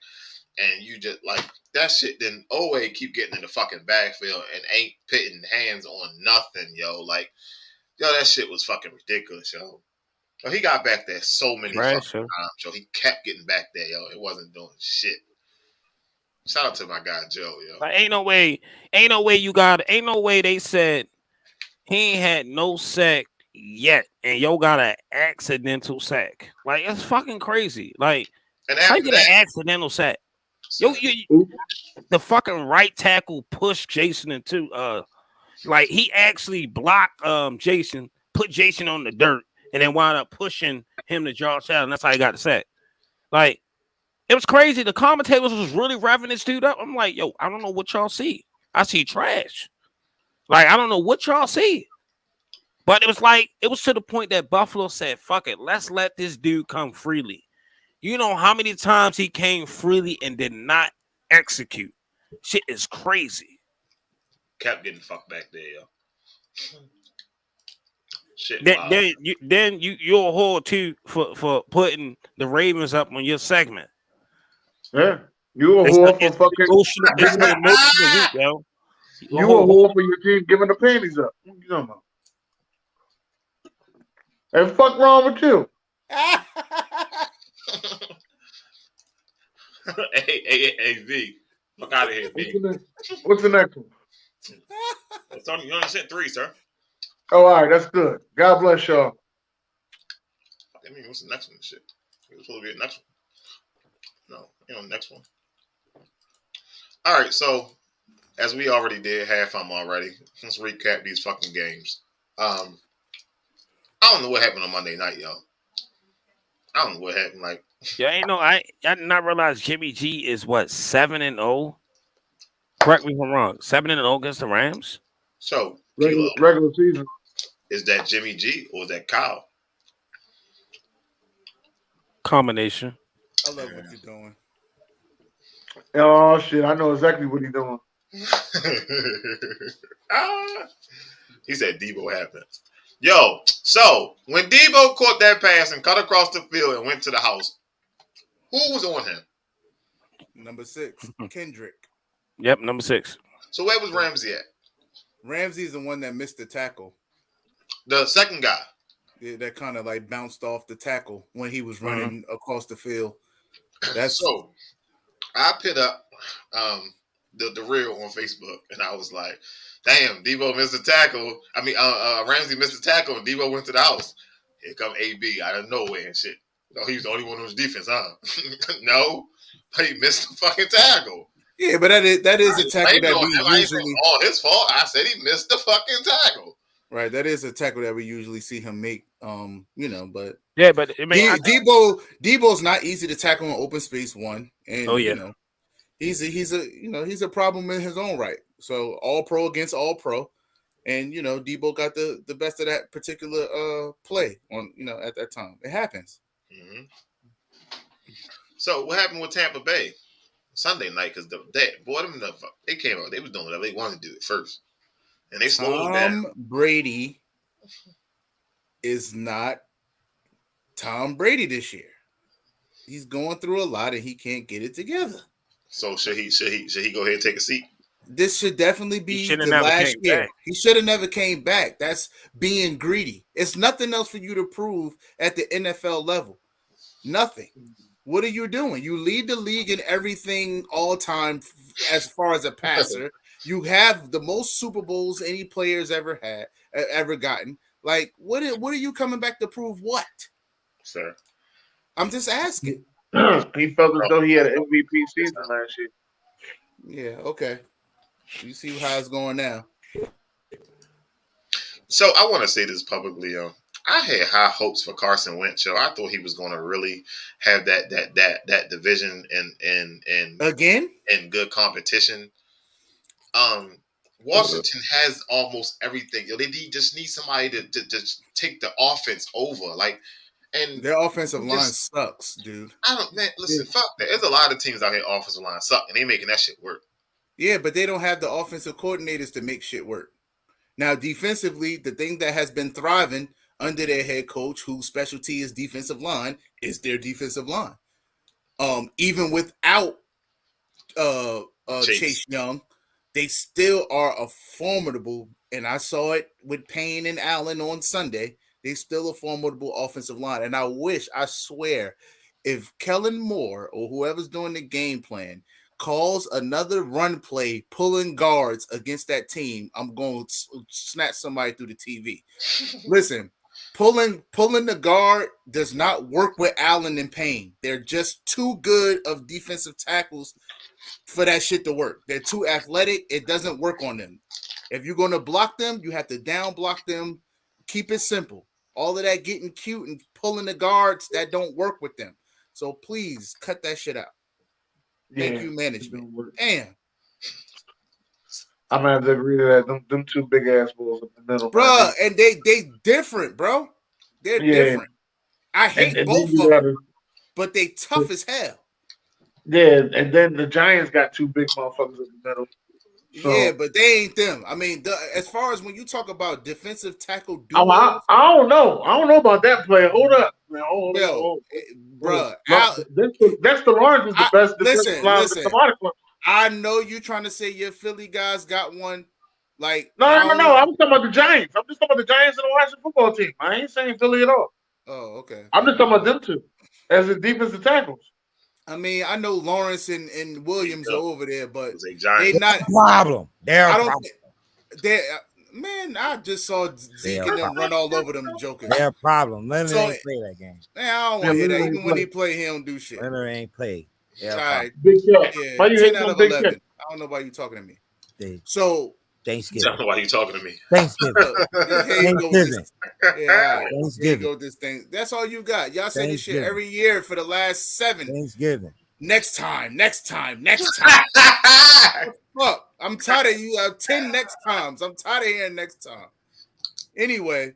And you just like that shit. Then Owe keep getting in the fucking backfield and ain't putting hands on nothing, yo. Like, yo, that shit was fucking ridiculous, yo. So he got back there so many fucking times, yo. He kept getting back there, yo. It wasn't doing shit. Shout out to my guy Joe, yo. Like, ain't no way they said he ain't had no sack yet, and yo got an accidental sack. Like, it's fucking crazy. Like, how you get an accidental sack? Yo, the fucking right tackle pushed Jason into like he actually blocked Jason, put Jason on the dirt, and then wound up pushing him to Josh Allen. That's how he got the sack. Like, it was crazy. The commentators was really revving this dude up. I'm like, yo, I don't know what y'all see. I see trash. Like, I don't know what y'all see. But it was to the point that Buffalo said, fuck it, let's let this dude come freely. You know how many times he came freely and did not execute? Shit is crazy. Kept getting fucked back there, yo. Shit. Then you're a whore too for putting the Ravens up on your segment. Yeah, you a whore for fucking. It's an emotional week, yo. You a whore for your team giving the panties up. What you talking about? And fuck wrong with you? hey, V. Fuck out of here, V. What's the next one? It's only, you only said 3, sir. Oh, all right, that's good. God bless y'all. I mean, what's the next one? Shit. It was supposed to be the next one. No, next one. All right, so as we already did half of them already, let's recap these fucking games. I don't know what happened on Monday night, y'all. I don't know what happened. Like, yeah, I did not realize Jimmy G is what 7-0. Correct me if I'm wrong. 7-0 against the Rams. So regular season. Is that Jimmy G or is that Kyle? Combination. I love what you're doing. Oh shit! I know exactly what he's doing. Ah, he said Debo happened. Yo, so when Debo caught that pass and cut across the field and went to the house, who was on him? Number 6, Kendrick. Yep, number 6. So where was Ramsey at? Ramsey's the one that missed the tackle. The second guy. Yeah, that kind of like bounced off the tackle when he was running across the field. That's So I put up the reel on Facebook, and I was like, "Damn, Debo missed the tackle. I mean, Ramsey missed the tackle, and Debo went to the house. Here come AB out of nowhere and shit. No, he was the only one on his defense, huh? No, he missed the fucking tackle. yeah, but that is a tackle that we I ain't saying usually all his fault. I said he missed the fucking tackle. right. That is a tackle that we usually see him make. But Yeah, but I mean, Debo's not easy to tackle in open space. One, and he's a problem in his own right. So all pro against all pro, and Debo got the best of that particular play on at that time. It happens. Mm-hmm. So what happened with Tampa Bay Sunday night? Because they came out, they was doing whatever they wanted to do at first, and they slowed down. Tom Brady is not Tom Brady this year. He's going through a lot and he can't get it together. So should he go ahead and take a seat? This should definitely be the last year. He should have never came back. That's being greedy. It's nothing else for you to prove at the NFL level. Nothing. What are you doing? You lead the league in everything all time as far as a passer. You have the most Super Bowls any player's ever gotten. Like, what are you coming back to prove what? Sir. I'm just asking. He felt as though he had an MVP season last year. Yeah, okay. You see how it's going now. So I want to say this publicly, I had high hopes for Carson Wentz. I thought he was going to really have that division and again in good competition. Washington has almost everything. They just need somebody to just take the offense over. And their offensive line sucks, dude. Listen, fuck that. There's a lot of teams out here offensive line suck, and they making that shit work. Yeah, but they don't have the offensive coordinators to make shit work. Now, defensively, the thing that has been thriving under their head coach, whose specialty is defensive line, is their defensive line. Even without Chase Young, they still are a formidable, and I saw it with Payne and Allen on Sunday. They still a formidable offensive line. And I swear, if Kellen Moore or whoever's doing the game plan calls another run play pulling guards against that team, I'm going to snatch somebody through the TV. Listen, pulling the guard does not work with Allen and Payne. They're just too good of defensive tackles for that shit to work. They're too athletic. It doesn't work on them. If you're going to block them, you have to down block them. Keep it simple. All of that getting cute and pulling the guards, that don't work with them. So please cut that shit out. Thank you, management. Damn. I'm gonna have to agree to that. Them two big ass bulls in the middle, bro. And they different, bro. They're different. I hate both of them, but they tough as hell. Yeah, and then the Giants got two big motherfuckers in the middle. So, yeah, but they ain't them. I mean, as far as when you talk about defensive tackle duos, I don't know. I don't know about that player. Hold up, man. Bro. Dexter Lawrence is the best defensive lineman. I know you trying to say your Philly guys got one. Like no. I'm talking about the Giants. I'm just talking about the Giants and the Washington football team. I ain't saying Philly at all. Oh, okay. I'm just talking about them two as the defensive tackles. I mean, I know Lawrence and Williams are over there, but they not problem. Man, I just saw Zeke and them run all over them jokers. They're a problem. Leonard ain't play that game. Man, I don't want to hear that. Even when he play, he don't do shit. Leonard ain't play. All right. Big Chuck. Why you 10 out of 11. I don't know why you talking to me. So Thanksgiving. I don't know why you talking to me. Thanksgiving. Thanksgiving. Yeah, Thanksgiving. Here go this thing. That's all you got. Y'all say this shit every year for the last 7. Thanksgiving. Next time. Fuck. I'm tired of you. 10 next times. I'm tired of hearing next time. Anyway,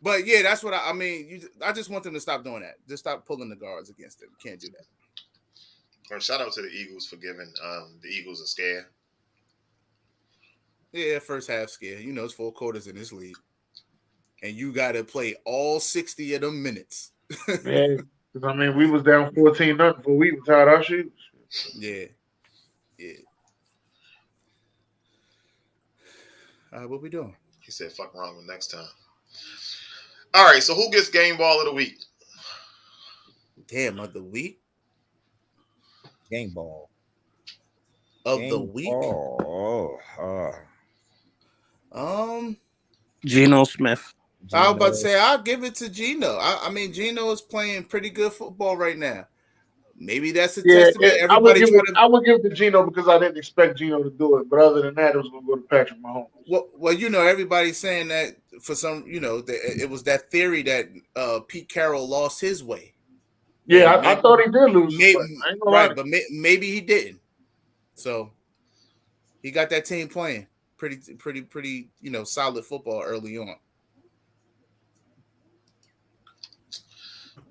but yeah, that's what I mean. I just want them to stop doing that. Just stop pulling the guards against them. Can't do that. shout out to the Eagles for giving the Eagles a scare. Yeah, first half scare. You know, it's 4 quarters in this league, and you got to play all 60 of them minutes. Yeah, because I mean, we was down 14-0 before we even tied our shoes. Yeah. What we doing? He said, "Fuck wrong with next time." All right, so who gets game ball of the week? Damn, of the week? Game ball. Of the week? Geno Smith. I was about to say I'll give it to Geno. I mean, Geno is playing pretty good football right now. Maybe that's a testament. I would Everybody give it to Geno because I didn't expect Geno to do it. But other than that, it was going to go to Patrick Mahomes. Well, you know, everybody's saying that for some, you know, it was that theory that Pete Carroll lost his way. Yeah, I thought he did lose. But maybe he didn't. So he got that team playing pretty, you know, solid football early on.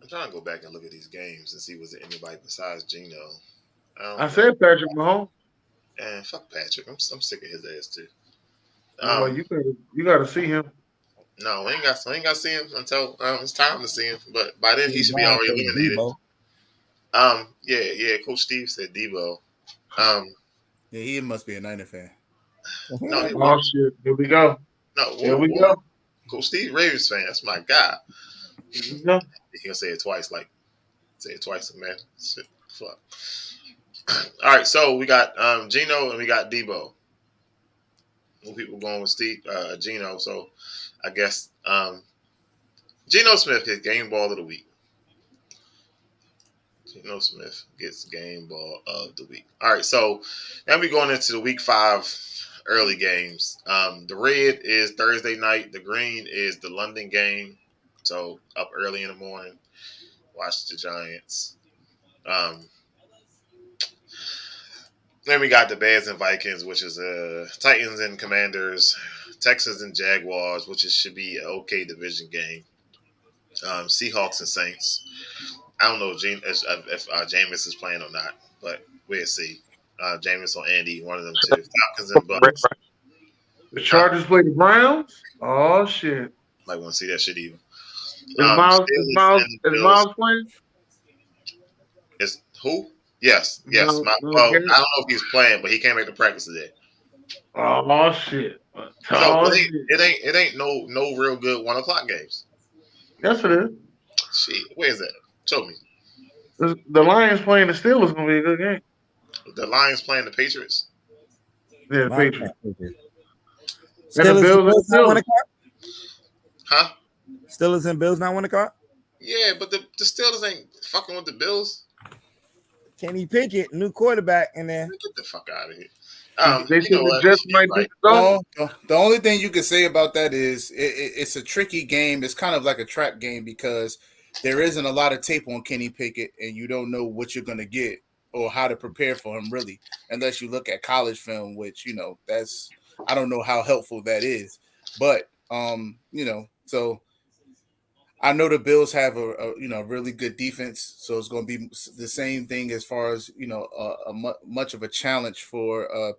I'm trying to go back and look at these games and see was there anybody besides Geno. I said Patrick Mahomes. And fuck Patrick. I'm sick of his ass too. Well, you got to see him. No, we ain't got to see him until it's time to see him. But by then he should be already eliminated. Yeah. Coach Steve said Debo. Yeah, he must be a Niner fan. No, oh shit! Here we go. No, here we go. Coach Steve, Ravens fan. That's my guy. Here we go. He gonna say it twice, man. Shit, fuck. All right, so we got Geno and we got Debo. More people going with Steve, Geno. So I guess Geno Smith gets game ball of the week. Geno Smith gets game ball of the week. All right, so now we're going into the week 5 early games. The red is Thursday night. The green is the London game. So up early in the morning, watch the Giants. Then we got the Bears and Vikings, which is Titans and Commanders, Texans and Jaguars, which should be an okay division game. Seahawks and Saints. I don't know if Jameis is playing or not, but we'll see. Jameis or Andy, one of them two. Falcons and Bucks. The Chargers play the Browns. Oh shit! Might want to see that shit even. Is Miles playing? Is who? Yes. I don't know if he's playing, but he can't make the practice today. Oh shit! It ain't no real good 1:00 games. Yes, it is. Shit, where is that? Show me. The Lions playing the Steelers gonna be a good game. The Lions playing the Patriots. Yeah, the Patriots. And the Bills not 1:00. Huh? Steelers and Bills not 1:00. Yeah, but the Steelers ain't fucking with the Bills. Kenny Pickett, new quarterback in there. Get the fuck out of here. The only thing you can say about that is it's a tricky game. It's kind of like a trap game because there isn't a lot of tape on Kenny Pickett, and you don't know what you're gonna get or how to prepare for him really, unless you look at college film, which I don't know how helpful that is. But so I know the Bills have a really good defense, so it's going to be the same thing as far as much of a challenge for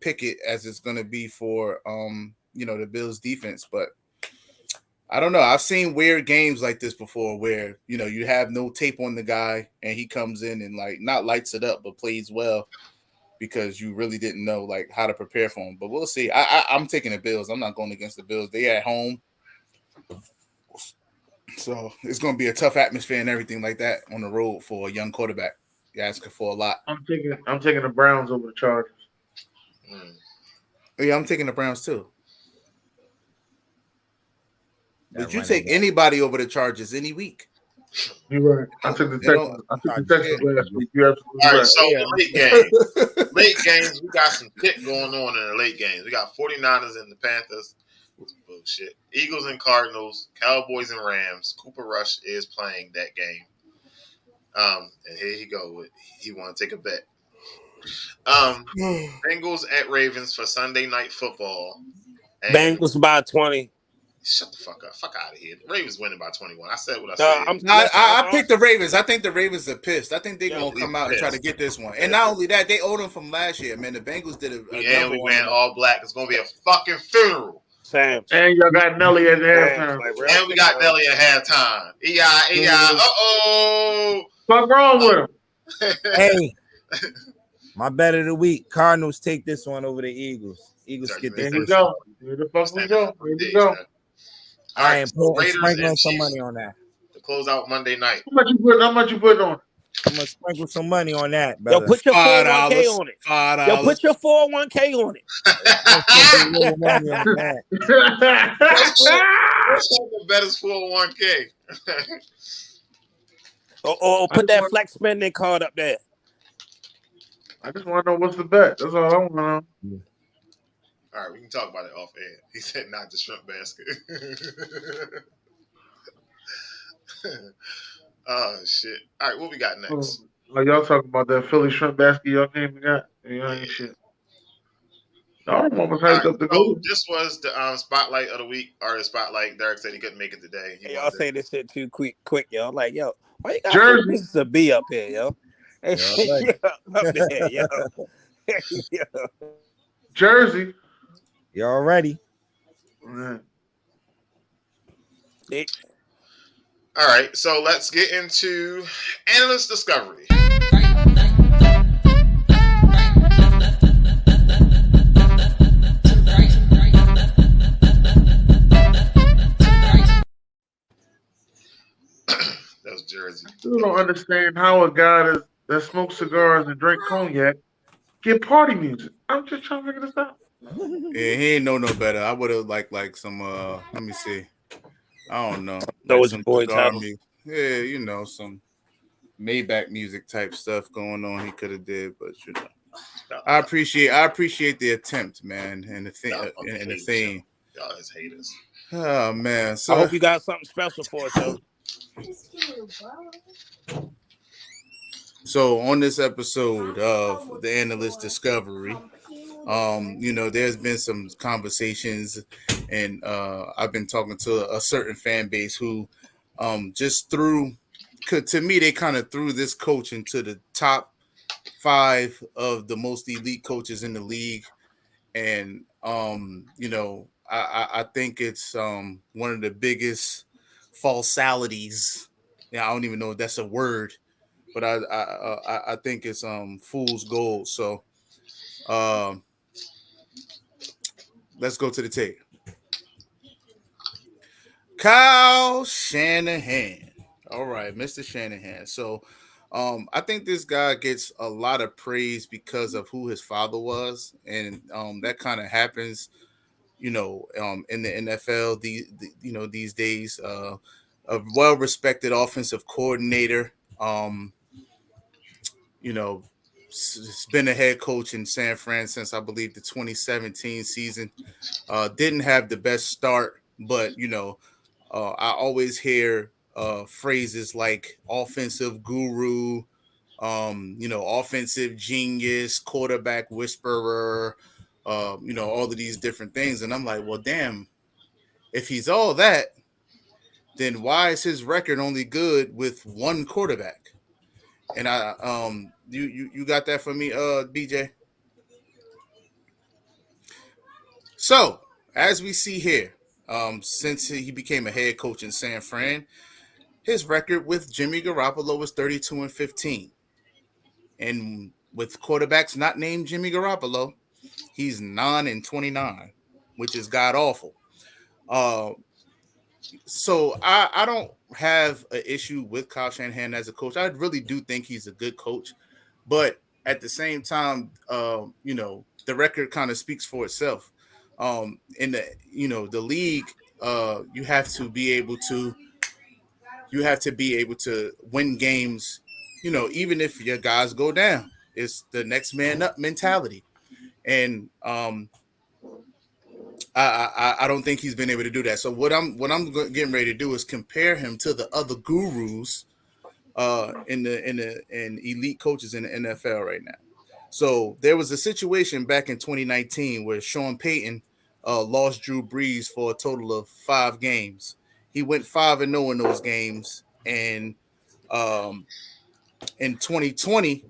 Pickett as it's going to be for the Bills defense. But I don't know. I've seen weird games like this before, where you have no tape on the guy and he comes in and not lights it up, but plays well because you really didn't know how to prepare for him. But we'll see. I'm taking the Bills. I'm not going against the Bills. They're at home. So it's going to be a tough atmosphere and everything like that on the road for a young quarterback. You're asking for a lot. I'm taking the Browns over the Chargers. Yeah, I'm taking the Browns too. Would you take anybody over the Chargers any week? You're right. I took the Texans last week. You're absolutely right. Right. So late games, we got some shit going on in the late games. We got 49ers and the Panthers. Bullshit. Eagles and Cardinals, Cowboys and Rams. Cooper Rush is playing that game. And here he go. He want to take a bet. Bengals at Ravens for Sunday Night Football. Bengals by 20. Shut the fuck up. Fuck out of here. The Ravens winning by 21. I said what I said. I picked the Ravens. I think the Ravens are pissed. I think they're going to come out and try to pissed. get this one. And not only that, they owed them from last year, man. The Bengals did a And we ran all black. It's going to be a fucking funeral. Sam. And y'all got Nelly at halftime. And we got Nelly at halftime. Uh-oh. Fuck wrong with him? Hey, my bet of the week. Cardinals take this one over the Eagles. Eagles get this. There you go. Here the fuck we go. Here we go. All right, so sprinkling some money on that. To close out Monday night. How much you put on? I'm gonna sprinkle some money on that, Yo, brother. put your 401k on it. $5. Yo, put your 401k on it. What's the betters 401k? Or put that flex spending card up there. I just want to know what's the bet. That's all I want to know. All right, we can talk about it off air. He said not the shrimp basket. Oh, shit. All right, what we got next? Like y'all talking about that Philly shrimp basket y'all came and got? Y'all ain't shit. No, I'm almost hyped up to go. This was the spotlight of the week, or the spotlight. Derek said he couldn't make it today. Y'all say this shit too quick, yo. I'm like, yo, why you got Jersey. pieces of B up here, yo? Hey, Yeah, up there, yo. Yo. Jersey. Y'all ready? Yeah. All right, so let's get into analyst discovery. That was Jersey. I still don't understand how a guy that smokes cigars and drink cognac get party music. I'm just trying to figure this out. Yeah, he ain't know no better. I would have like some let me see. I don't know. Those some boy cigar titles. music. Yeah, you know, some Maybach music type stuff going on. He could have did, but you know, I appreciate the attempt, man, and the thing and the thing. Y'all is haters. Oh man, so I hope you got something special for us, yo. So on this episode of the Analyst Discovery, you know, there's been some conversations, and I've been talking to a certain fan base who just threw, to me, they kind of threw this coach into the top 5 of the most elite coaches in the league. And, you know, I think it's one of the biggest falsalities. Yeah, I don't even know if that's a word, but I think it's fool's gold. So let's go to the tape. Kyle Shanahan. All right, Mr. Shanahan. So I think this guy gets a lot of praise because of who his father was, and that kind of happens, you know, in the NFL. You know, these days, a well-respected offensive coordinator. You know, has been a head coach in San Fran since I believe the 2017 season. Didn't have the best start, but you know, I always hear phrases like offensive guru, you know, offensive genius, quarterback whisperer, you know, all of these different things. And I'm like, well, damn, if he's all that, then why is his record only good with one quarterback? And you got that for me, BJ? So, as we see here, since he became a head coach in San Fran, his record with Jimmy Garoppolo was 32-15. And with quarterbacks not named Jimmy Garoppolo, he's 9-29, which is god awful. So I don't have an issue with Kyle Shanahan as a coach. I really do think he's a good coach, but at the same time, you know, the record kind of speaks for itself. In the, you know, the league, you have to be able to win games, you know, even if your guys go down. It's the next man up mentality. And I don't think he's been able to do that. So what I'm getting ready to do is compare him to the other gurus in elite coaches in the NFL right now. So there was a situation back in 2019 where Sean Payton lost Drew Brees for a total of 5 games. He went 5-0 in those games, and um, in 2020,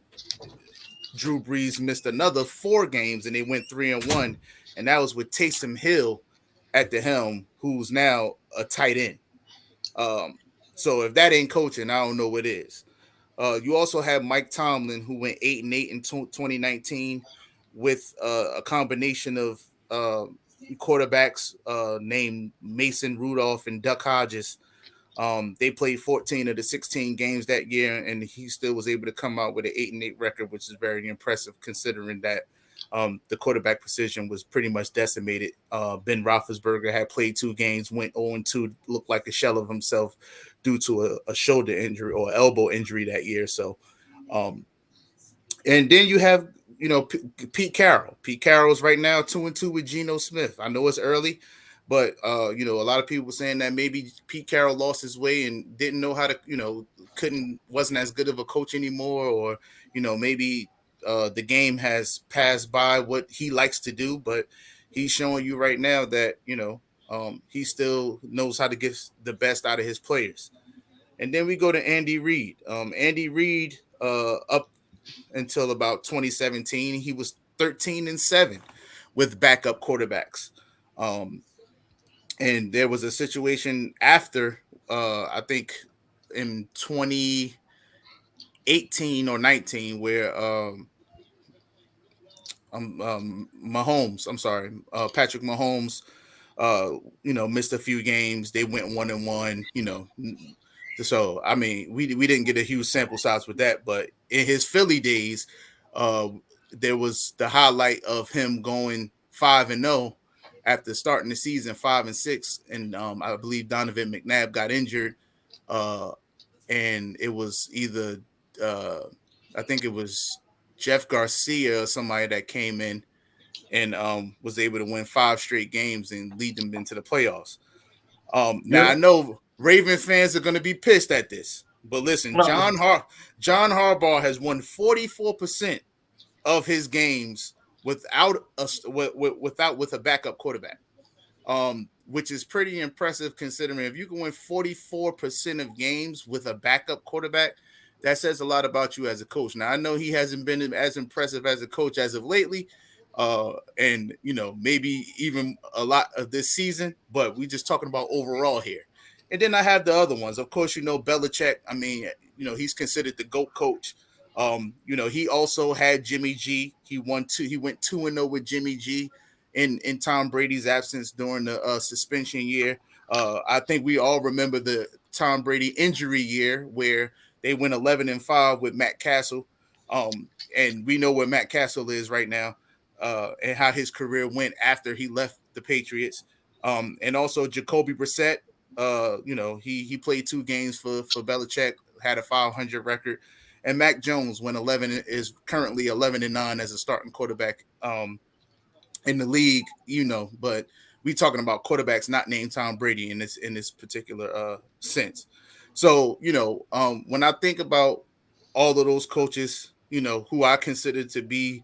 Drew Brees missed another 4 games, and they went 3-1, and that was with Taysom Hill at the helm, who's now a tight end. Um, so if that ain't coaching, I don't know what is. You also have Mike Tomlin, who went 8-8 in 2019 with a combination of quarterbacks named Mason Rudolph and Duck Hodges. They played 14 of the 16 games that year, and he still was able to come out with an 8-8 record, which is very impressive considering that the quarterback position was pretty much decimated. Ben Roethlisberger had played 2 games, went 0-2, looked like a shell of himself due to a shoulder injury or elbow injury that year. So, and then you have Pete Carroll. Pete Carroll's right now 2-2 with Geno Smith. I know it's early, but a lot of people were saying that maybe Pete Carroll lost his way and didn't know how to, wasn't as good of a coach anymore, or maybe the game has passed by what he likes to do. But he's showing you right now that he still knows how to get the best out of his players. And then we go to Andy Reid. Andy Reid, up until about 2017, he was 13-7 with backup quarterbacks. And there was a situation after, I think in 2018 or 19, where Patrick Mahomes, missed a few games. They went 1-1, So I mean, we didn't get a huge sample size with that, but in his Philly days, uh, there was the highlight of him going 5-0 after starting the season 5-6, and I believe Donovan McNabb got injured, uh, and it was either I think it was Jeff Garcia or somebody that came in and was able to win 5 straight games and lead them into the playoffs. Now I Yep. know Raven fans are going to be pissed at this, but listen, Uh-uh. John Harbaugh has won 44% of his games with a backup quarterback, which is pretty impressive considering if you can win 44% of games with a backup quarterback, that says a lot about you as a coach. Now I know he hasn't been as impressive as a coach as of lately, and maybe even a lot of this season, but we just talking about overall here. And then I have the other ones. Of course, Belichick. I mean, he's considered the GOAT coach. He also had Jimmy G. He went 2-0 with Jimmy G in Tom Brady's absence during the suspension year. I think we all remember the Tom Brady injury year where they went 11-5 with Matt Castle. And we know where Matt Castle is right now, and how his career went after he left the Patriots. And also Jacoby Brissett. He played 2 games for Belichick, had a 500 record, and Mac Jones is currently 11-9 as a starting quarterback in the league. But we talking about quarterbacks not named Tom Brady in this particular sense. So when I think about all of those coaches, who I consider to be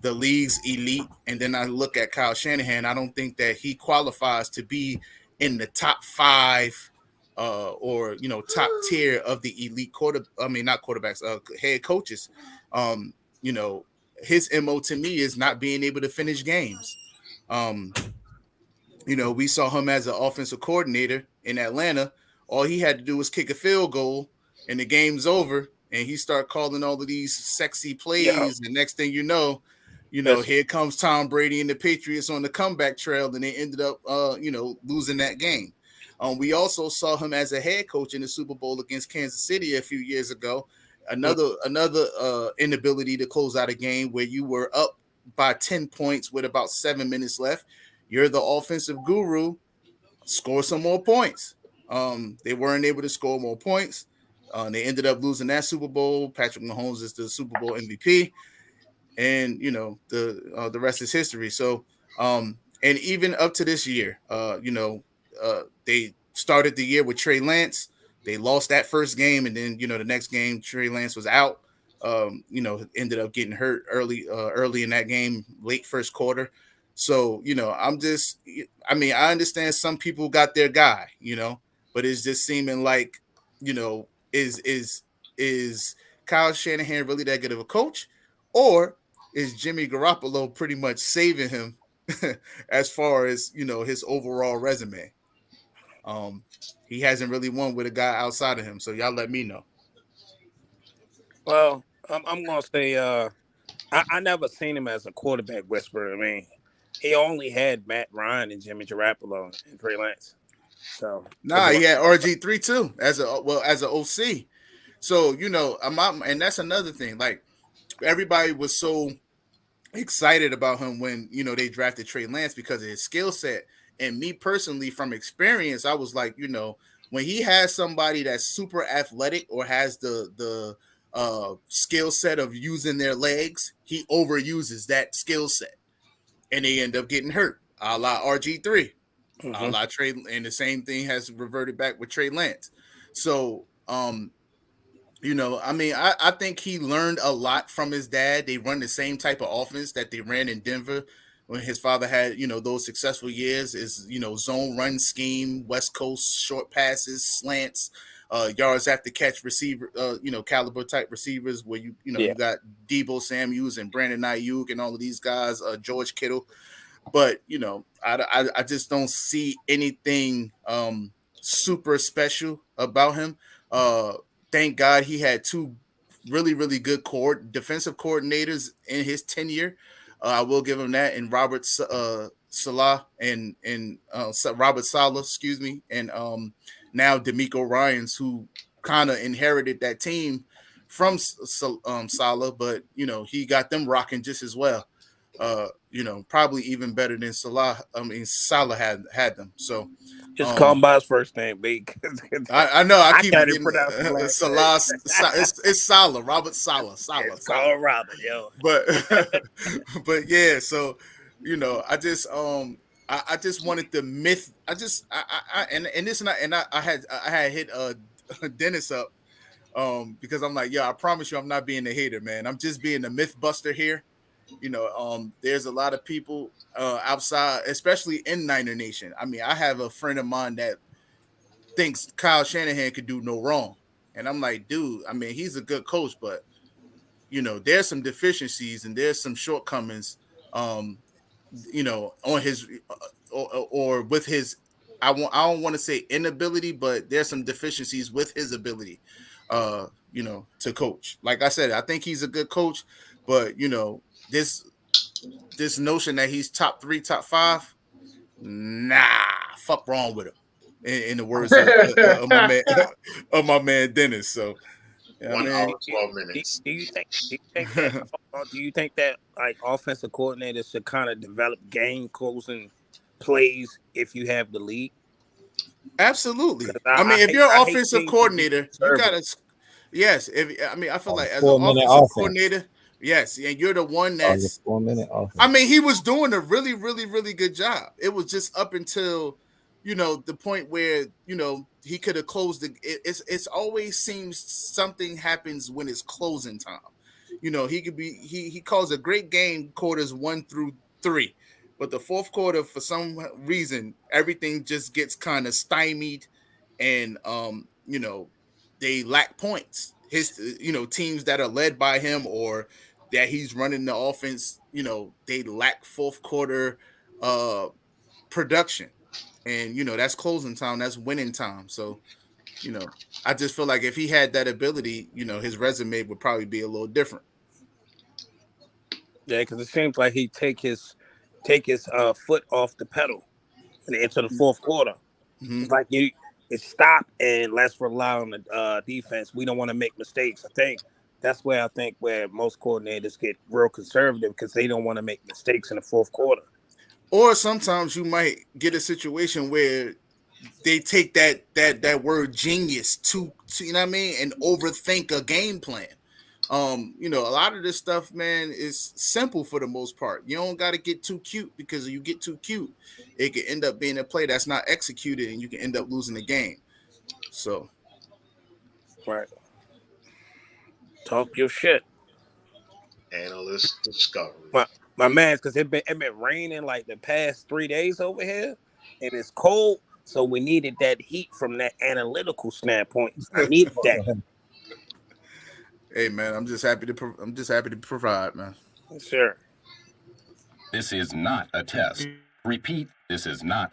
the league's elite, and then I look at Kyle Shanahan, I don't think that he qualifies to be in the top 5 or top tier of the elite not quarterbacks, head coaches. Um, you know, his MO to me is not being able to finish games. Um, we saw him as an offensive coordinator in Atlanta. All he had to do was kick a field goal, and the game's over. And he started calling all of these sexy Yeah. plays. And next thing That's here comes Tom Brady and the Patriots on the comeback trail, and they ended up, losing that game. We also saw him as a head coach in the Super Bowl against Kansas City a few years ago. Another inability to close out a game where you were up by 10 points with about 7 minutes left. You're the offensive guru. Score some more points. They weren't able to score more points. They ended up losing that Super Bowl. Patrick Mahomes is the Super Bowl MVP, and the rest is history. So, and even up to this year, they started the year with Trey Lance. They lost that first game, and then the next game Trey Lance was out. Ended up getting hurt early in that game, late first quarter. So, I understand some people got their guy, but it's just seeming like, is Kyle Shanahan really that good of a coach, or is Jimmy Garoppolo pretty much saving him as far as his overall resume? He hasn't really won with a guy outside of him, so y'all let me know. Well, I'm gonna say I never seen him as a quarterback whisperer. I mean, he only had Matt Ryan and Jimmy Garoppolo and Trey Lance. So Nah, he had RG3 too as an OC. So and that's another thing. Like everybody was so excited about him when they drafted Trey Lance because of his skill set. And me personally, from experience, I was like, when he has somebody that's super athletic or has the skill set of using their legs, he overuses that skill set, and they end up getting hurt. A la RG3, a la Trey, and the same thing has reverted back with Trey Lance. So, I think he learned a lot from his dad. They run the same type of offense that they ran in Denver when his father had, those successful years is, zone run scheme, West Coast short passes, slants, yards after catch receiver, caliber type receivers where you got Debo Samuels and Brandon Ayuk and all of these guys, George Kittle. But, I just don't see anything super special about him. Thank God he had two really, really good defensive coordinators in his tenure. I will give him that. And Robert Salah and Robert Saleh, excuse me, and now DeMeco Ryans, who kind of inherited that team from Salah, but he got them rocking just as well. Probably even better than Salah. I mean, Salah had them. So just call him by his first name, B. I know I keep can't getting pronounce his last Salah. It's Salah, Robert Salah. Call him Robert, yo. But but yeah, so I just I just wanted the myth. And this and I had hit Dennis up because I'm like, yeah, I promise you I'm not being a hater, man. I'm just being a myth buster here. There's a lot of people outside, especially in Niner Nation. I mean, I have a friend of mine that thinks Kyle Shanahan could do no wrong. And I'm like, dude, I mean, he's a good coach, but there's some deficiencies and there's some shortcomings, on his or with his. I don't want to say inability, but there's some deficiencies with his ability, to coach. Like I said, I think he's a good coach, but this notion that he's top 3, top 5, nah, fuck wrong with him. In the words of my man Dennis. So, yeah, 1 man. hour 12 minutes. Do you think that like offensive coordinators should kind of develop game closing plays if you have the lead? Absolutely. I mean, if you're an offensive coordinator, you gotta. Yes, I feel like as an offensive coordinator, yes, and you're the one that's 4-minute offense. I mean, he was doing a really, really, really good job. It was just up until the point where he could have closed the. It's always seems something happens when it's closing time. He could be he calls a great game quarters 1 through 3, but the fourth quarter for some reason everything just gets kind of stymied, and they lack points. His teams that are led by him or that he's running the offense, they lack fourth quarter production. And that's closing time, that's winning time. So, I just feel like if he had that ability, his resume would probably be a little different. Yeah, because it seems like he take his foot off the pedal into the fourth quarter. Mm-hmm. It's like it's stop and let's rely on the defense. We don't want to make mistakes. I think that's where most coordinators get real conservative because they don't want to make mistakes in the fourth quarter. Or sometimes you might get a situation where they take that word genius to you know what I mean, and overthink a game plan. A lot of this stuff, man, is simple for the most part. You don't got to get too cute, because if you get too cute, it could end up being a play that's not executed, and you can end up losing the game. So, right, talk your shit. Analyst discovery. Well, My man, because it been raining like the past 3 days over here, and it's cold. So we needed that heat from that analytical standpoint. I needed that. Hey man, I'm just happy to provide, man. Sure. This is not a test. Repeat, this is not.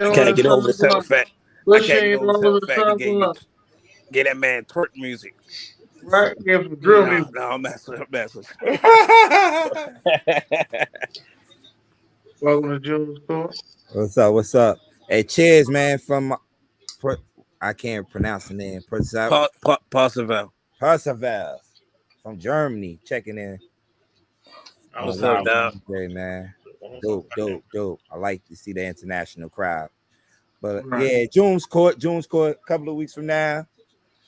I can't get over the simple fact. I can't get Pushing over the all simple of the fact stuff, get that man twerk music. right? Give some drill No, music. I'm messing. Welcome to June's Court. What's up? What's up? Hey, cheers, man. I can't pronounce the name. Percival. Percival from Germany, checking in. What's up, dog? Wednesday, man. Dope. I like to see the international crowd. But Right. yeah, June's Court, a couple of weeks from now.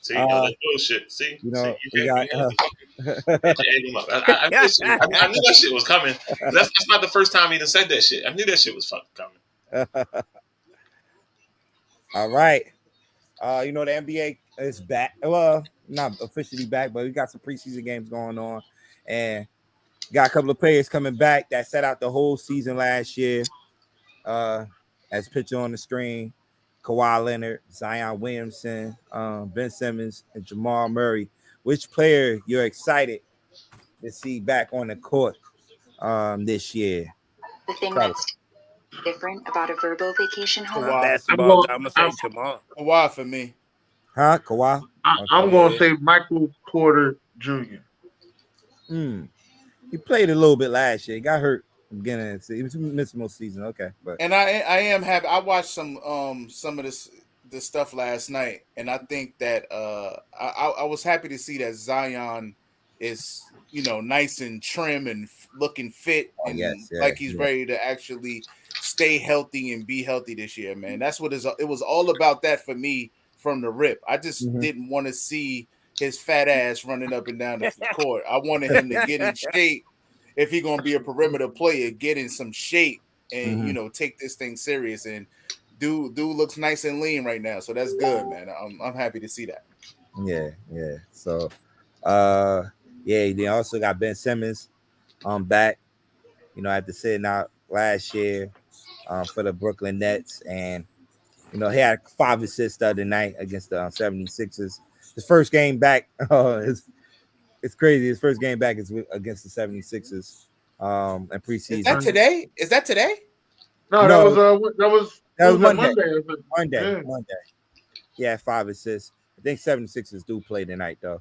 See, that bullshit. See, you know, you got. I knew that shit was coming. That's not the first time he done said that shit. I knew that shit was fucking coming. All right. You know, the NBA is back. Well, not officially back, but we got some preseason games going on. And got a couple of players coming back that set out the whole season last year. As picture on the screen, Kawhi Leonard, Zion Williamson, Ben Simmons, and Jamal Murray. Which player you're excited to see back on the court this year? The thing that's different about a verbal vacation home. I'm gonna say Jamal. Kawhi for me. Huh? Kawhi? I'm going to say Michael Porter Jr. He played a little bit last year. He got hurt beginning. He was missed most season. Okay, but and I am happy. I watched some of this stuff last night, and I think that I was happy to see that Zion is nice and trim and looking fit, and he's ready to actually stay healthy and be healthy this year, man. That's what it was all about. That for me from the rip. I just didn't want to see his fat ass running up and down the court. I wanted him to get in shape. If he's gonna be a perimeter player, get in some shape and take this thing serious. And dude looks nice and lean right now, so that's good, man. I'm happy to see that. Yeah. So, they also got Ben Simmons back. After sitting out last year for the Brooklyn Nets, and he had 5 assists the other night against the 76ers. His first game back. It's crazy. His first game back is against the 76ers and preseason. Is that today? No, that was Monday. Monday. Yeah, 5 assists. I think 76ers do play tonight though.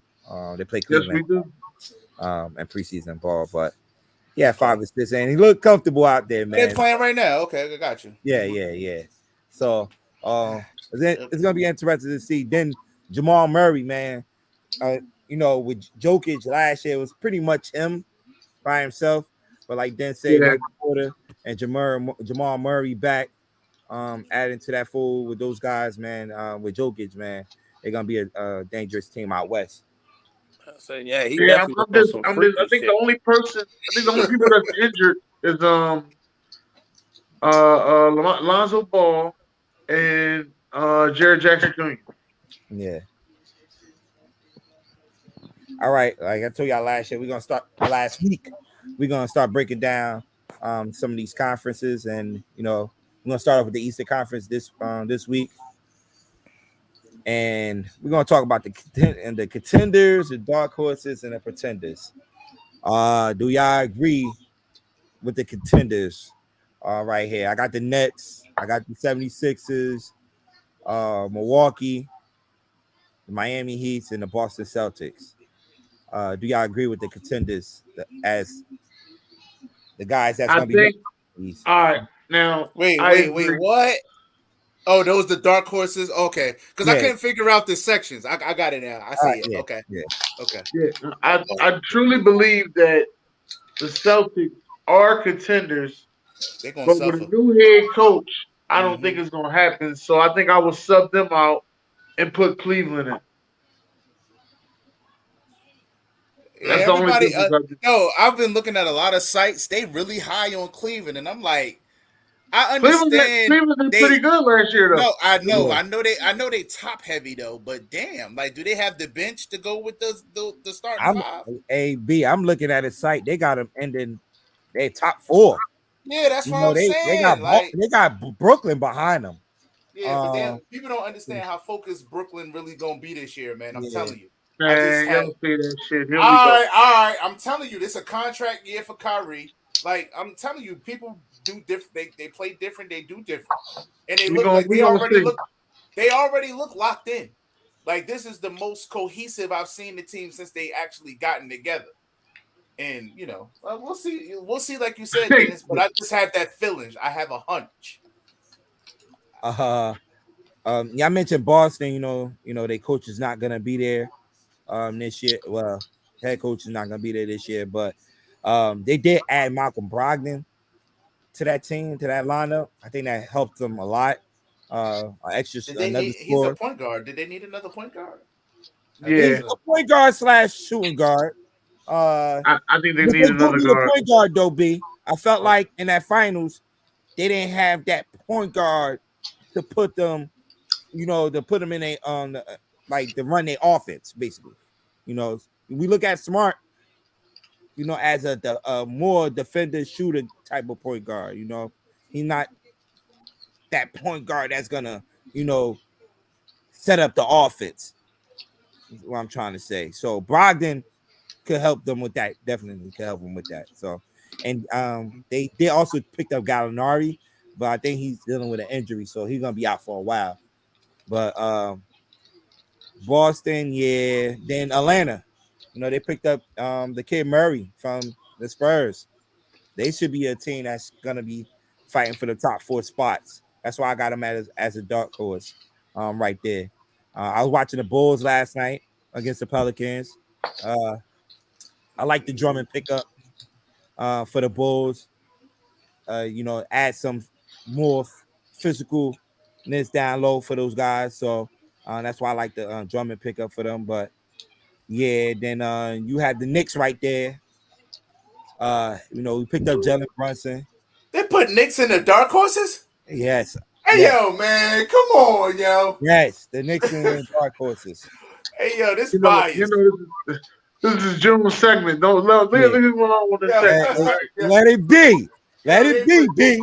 They play Cleveland. Yes, we do. And preseason ball, but yeah, 5 assists, and he looked comfortable out there, man. They're playing right now. Okay, I got you. Yeah. So it's gonna be interesting to see. Then Jamal Murray, man. With Jokic last year, it was pretty much him by himself. But like Dan said, Michael Porter and Jamal Murray back, adding to that fold with those guys, man. With Jokic, man, they're gonna be a dangerous team out west. So yeah, he definitely I think the only people that's injured is Lonzo Ball and Jared Jackson Jr. Yeah. All right, like I told y'all last year, last week. We're gonna start breaking down some of these conferences, and we're gonna start off with the Eastern Conference this week, and we're gonna talk about the contenders, the dark horses, and the pretenders. Do y'all agree with the contenders? Right here, I got the Nets, I got the 76ers, Milwaukee, the Miami Heat, and the Boston Celtics. Do y'all agree with the contenders as the guys that's going to be? All right, now wait, what? Oh, those the dark horses. Okay, because I couldn't figure out the sections. I got it now. I see it. Yeah, okay. Yeah. Okay. Yeah, I truly believe that the Celtics are contenders, but with a new head coach, I don't think it's going to happen. So I think I will sub them out and put Cleveland in. That's the only Everybody, difference. I've been looking at a lot of sites. They really high on Cleveland, and I'm like, I Cleveland understand did they. pretty good last year, though. No, I know, Yeah. I know they top heavy though. But damn, like, do they have the bench to go with the starting I'm five? I'm looking at his site. They got them ending. They top 4. Yeah, that's You what know, I'm saying. Like, they got Brooklyn behind them. yeah, but then people don't understand how focused Brooklyn really gonna be this year, man. I'm Yeah. telling you. I just Man, had y'all see that shit. Here all we go. right. I'm telling you, this is a contract year for Kyrie. Like, I'm telling you, people do different. They play different. They do different, and they look like We gonna see. they already look locked in. Like, this is the most cohesive I've seen the team since they actually gotten together. And we'll see. We'll see, like you said, Dennis. But I just have that feeling. I have a hunch. Yeah, I mentioned Boston. Their coach is not gonna be there this year. Well, head coach is not gonna be there this year, but they did add Malcolm Brogdon to that team, to that lineup. I think that helped them a lot. Another He's a score. point guard. Did they need another point guard? Yeah, He's a point guard / shooting guard. I think they But need they do another need a guard. point guard though, B. I felt like in that finals, they didn't have that point guard to put them, in a like to run their offense, basically. We look at Smart, as a more defender shooter type of point guard. He's not that point guard that's gonna, set up the offense. Is what I'm trying to say. So Brogdon could help them with that. Definitely could help them with that. So, and they also picked up Gallinari, but I think he's dealing with an injury, so he's gonna be out for a while. But Boston, yeah. Then Atlanta, they picked up the kid Murray from the Spurs. They should be a team that's gonna be fighting for the top 4 spots. That's why I got them as a dark horse, right there. I was watching the Bulls last night against the Pelicans. I like the Drummond pickup for the Bulls. Add some more physicalness down low for those guys. So that's why I like the Drummond pickup for them. But yeah, then you had the Knicks right there. We picked up Jalen Brunson. They put Knicks in the dark horses. Yes. Hey, yes. yo, man, come on, yo. Yes, the Knicks in the dark horses. Hey, yo, this bias. This is Jim's segment. Don't let me go on with the segment. Let it be. Let it be, B.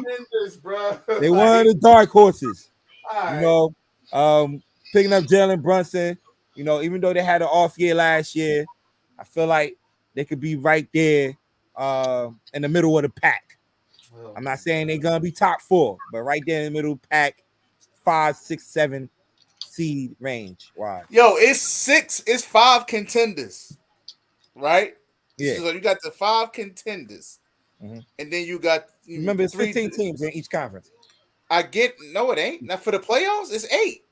They one of the dark horses. Picking up Jalen Brunson. Even though they had an off year last year, I feel like they could be right there in the middle of the pack. I'm not saying they're gonna be top 4, but right there in the middle pack, 5, 6, 7 seed range. Wow. Yo, it's 5 contenders, right? Yeah. So you got the 5 contenders, and then you got remember it's 15 teams in each conference. No, it ain't. Now for the playoffs, it's 8.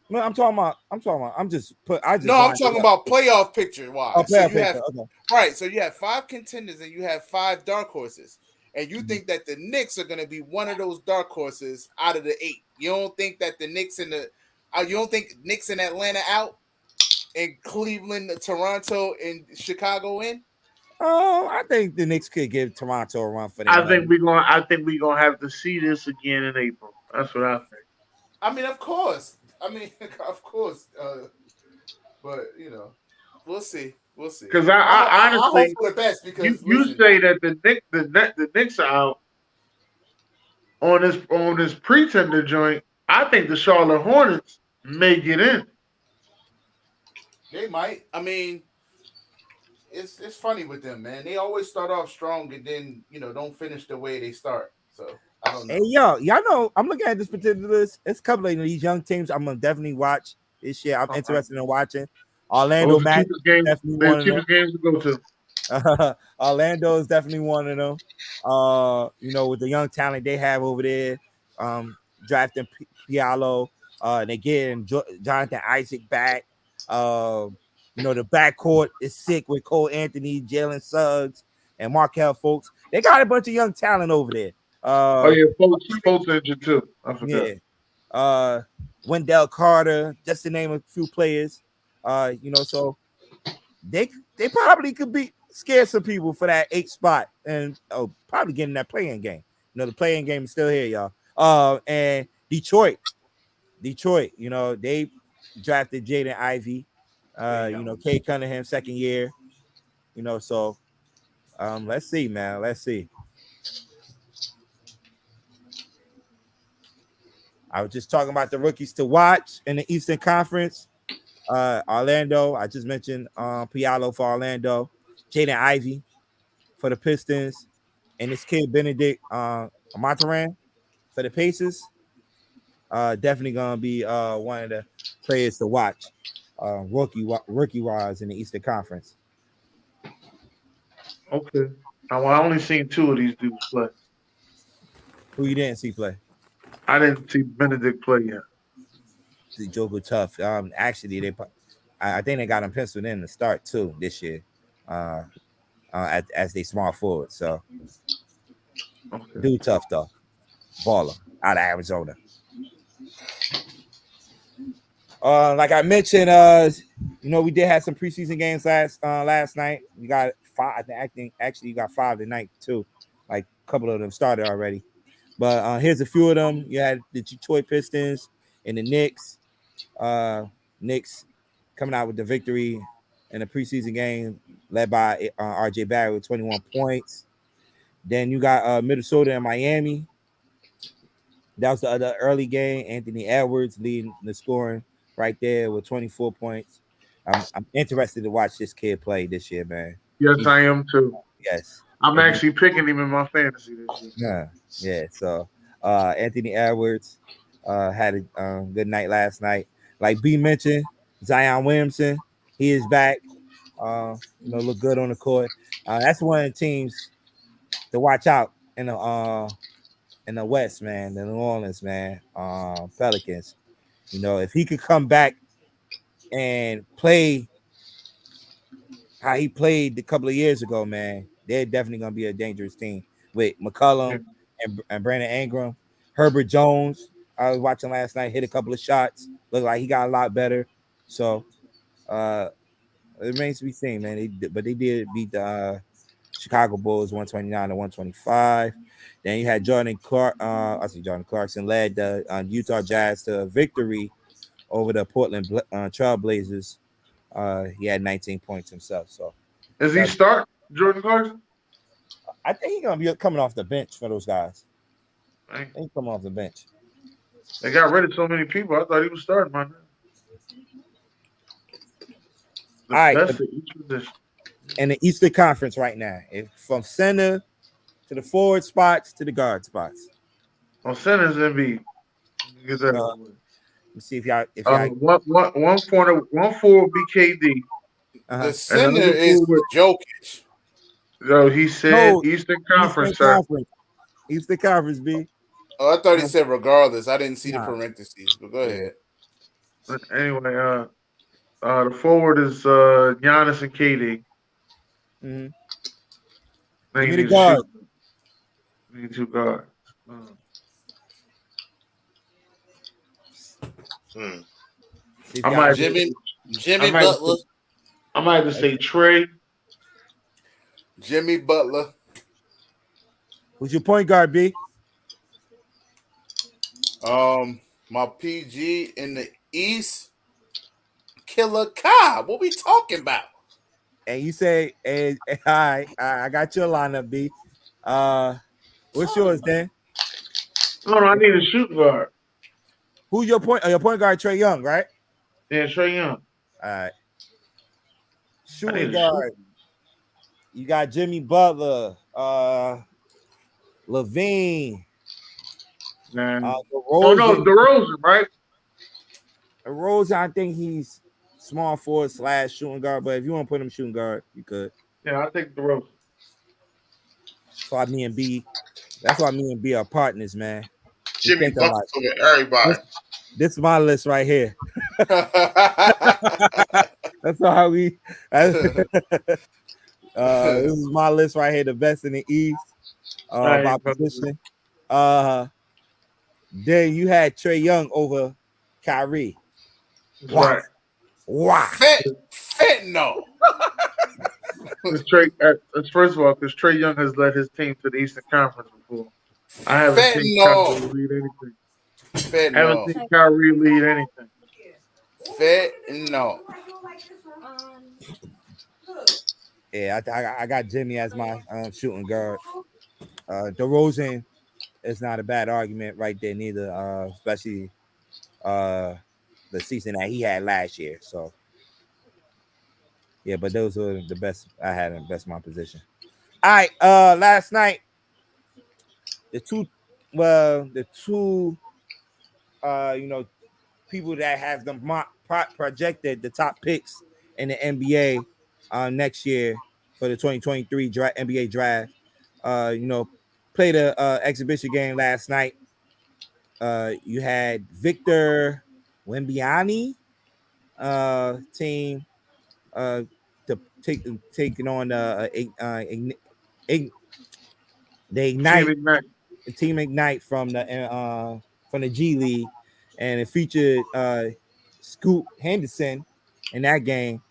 No, I'm talking about. I'm talking about playoff picture. Why? Oh, So playoff you have picture. Okay. right. So you have 5 contenders and you have 5 dark horses, and you think that the Knicks are going to be one of those dark horses out of the 8. You don't think that the Knicks you don't think Knicks and Atlanta out, and Cleveland, Toronto, and Chicago in? Oh, I think the Knicks could give Toronto a run for their I money. think we're gonna have to see this again in April. That's what I think. I mean, of course. Of course. But we'll see. We'll see. Because I honestly, hope for the best because you say that the Knicks are out on this pretender joint. I think the Charlotte Hornets may get in. They might. I mean, it's funny with them, man. They always start off strong and then don't finish the way they start. So I don't know. Hey, y'all know I'm looking at this particular list. It's a couple of these young teams I'm gonna definitely watch this year. I'm interested in watching. Orlando Magic, definitely one of them. Games to go to. Orlando is definitely one of them. With the young talent they have over there, drafting Pialo, they getting Jonathan Isaac back. The backcourt is sick with Cole Anthony, Jalen Suggs, and Markel Fultz. They got a bunch of young talent over there. Fultz injured too. I forgot. Yeah. Wendell Carter, just to name a few players. So they probably could be scare some people for that 8th spot and probably getting that playing game. The playing game is still here, y'all. And Detroit, they drafted Jaden Ivey. Kate Cunningham, 2nd year. So let's see, man. Let's see. I was just talking about the rookies to watch in the Eastern Conference. Orlando, I just mentioned Pialo for Orlando, Jaden Ivey for the Pistons, and this kid Benedict Montaran for the Pacers. Definitely gonna be one of the players to watch, rookie wise in the Eastern Conference. Okay. Now, I only seen 2 of these dudes play. Who you didn't see play? I didn't see Benedict play yet. The Joker tough. Actually, I think they got him penciled in to start too this year, as they small forward. So, Okay. dude tough though, baller out of Arizona. Like I mentioned, we did have some preseason games last night. We got 5. I think actually you got 5 tonight too. Like a couple of them started already. But here's a few of them. You had the Detroit Pistons and the Knicks. Knicks coming out with the victory in the preseason game, led by RJ Barrett with 21 points. Then you got Minnesota and Miami. That was the other early game. Anthony Edwards leading the scoring right there with 24 points. I'm interested to watch this kid play this year, man. Yes, I am too. Yes. I'm actually picking him in my fantasy this year. Yeah. So Anthony Edwards had a good night last night. Like B mentioned, Zion Williamson, he is back. Look good on the court. That's one of the teams to watch out in the West, man. The New Orleans, man. Pelicans. If he could come back and play how he played a couple of years ago, man, they're definitely gonna be a dangerous team with McCollum and Brandon Ingram. Herbert Jones, I was watching last night, hit a couple of shots. Looked like he got a lot better. So it remains to be seen, man. But they did beat the Chicago Bulls 129 to 125. Then you had Jordan Clarkson led the Utah Jazz to a victory over the Portland Trailblazers. He had 19 points himself. So Is he start Jordan Clarkson? I think he's gonna be coming off the bench for those guys. Right. He's coming off the bench. They got rid of so many people. I thought he was starting, man. All right, in the Eastern Conference right now, from center to the forward spots to the guard spots. On center's Embiid. Get that out of the way. Let's see if y'all. One forward will be KD. The center is Jokic. No, he said Eastern Conference, sir. Eastern Conference, B. Oh, I thought he said regardless. I didn't see the parentheses, but go ahead. Anyway, the forward is Giannis and KD. Mm-hmm. They need a guard. Need 2 guards. I might Jimmy Butler. I might have to say Trey. Jimmy Butler. Who's your point guard, B? My PG in the East, Killer Kai. What we talking about? And you say, I got your lineup, B. What's yours, Dan? No, I need a shoot guard. Who's your point? Your point guard, Trey Young, right? Yeah, Trey Young. All right. Shooting guard. You got Jimmy Butler, Levine. DeRozan, right? DeRozan, I think he's small forward / shooting guard, but if you want to put him shooting guard, you could. Yeah, I think DeRozan. That's why me and B are partners, man. Jimmy Butler over everybody. This is my list right here. That's how we. This is my list right here. The best in the East. My position. Then you had Trey Young over Kyrie. Right. Wow. Fentanyl. First of all, because Trae Young has led his team to the Eastern Conference before. I haven't seen Kyrie lead anything. Haven't Fentanyl. seen Kyrie lead anything. Fentanyl. Yeah, I got Jimmy as my shooting guard. DeRozan is not a bad argument right there, neither. Especially the season that he had last year. So yeah, but those were the best I had in best my position. All right, last night the two people that have the projected the top picks in the NBA next year for the 2023 NBA draft. Played a exhibition game last night. You had Victor Wembanyama team to taking on the Team Ignite from the G League, and it featured Scoot Henderson in that game.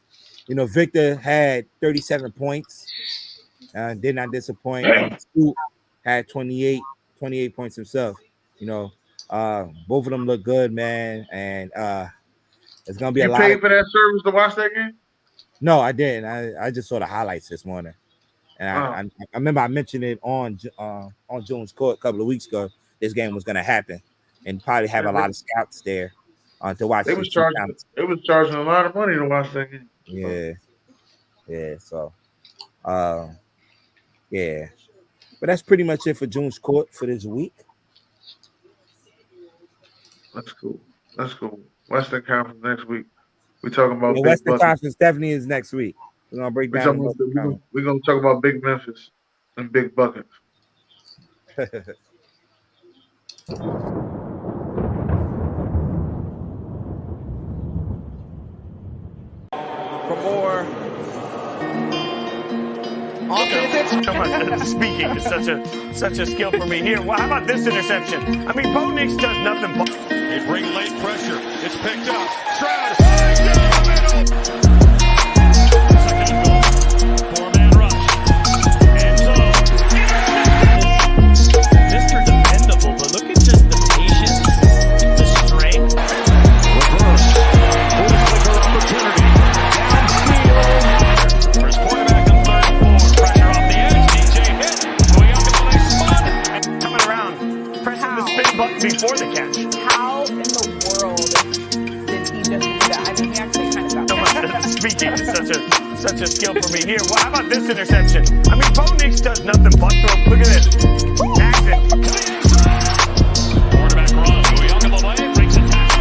Victor had 37 points, did not disappoint, and Scoot had 28 points himself. Both of them look good, man, and it's gonna be a You lot. paid for that service to watch that game? No, I didn't. I just saw the highlights this morning, and I remember I mentioned it on June's Court a couple of weeks ago. This game was gonna happen, and probably have a lot of scouts there to watch. They was charging a lot of money to watch that game. Yeah. So, yeah. But that's pretty much it for June's Court for this week. That's cool. Western Conference next week. We're talking about Western Conference definitely is next week. We're gonna break down. We're gonna talk about Big Memphis and Big Buckets. For more speaking is such a skill for me here. Well, how about this interception? I mean, Bo Nix does nothing but they bring late pressure. It's picked up. Stroud. Four-man rush. And so Mr. Dependable, but look at just the patience, the strength. Reverse. Full-flicker opportunity. Downfield. First quarterback on 3rd and 4. Pressure off the edge. DJ hit. Going up until they spun. And coming around, pressing the spin button before the catch. How in the world did he just do that? I mean, he actually kind of got Speaking is such a skill for me here. Well, how about this interception? I mean, Bo Nix does nothing but throw. Look at this. Action. Quarterback run. Going up the way. Breaks a tackle.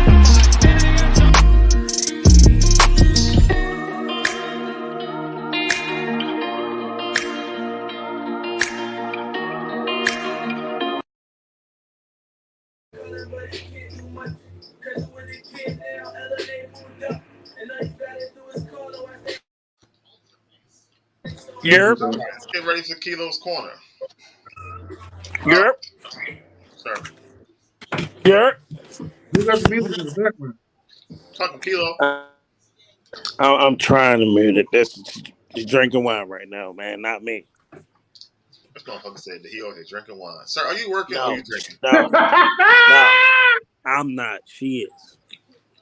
Let's get ready for Kilo's Corner. Yep. Sir. Yep. Who got the music in the background? Talking Kilo. I'm trying to mute it. He's drinking wine right now, man. Not me. This motherfucker said that he over here drinking wine. Sir, are you working or are you drinking? No. I'm not. She is.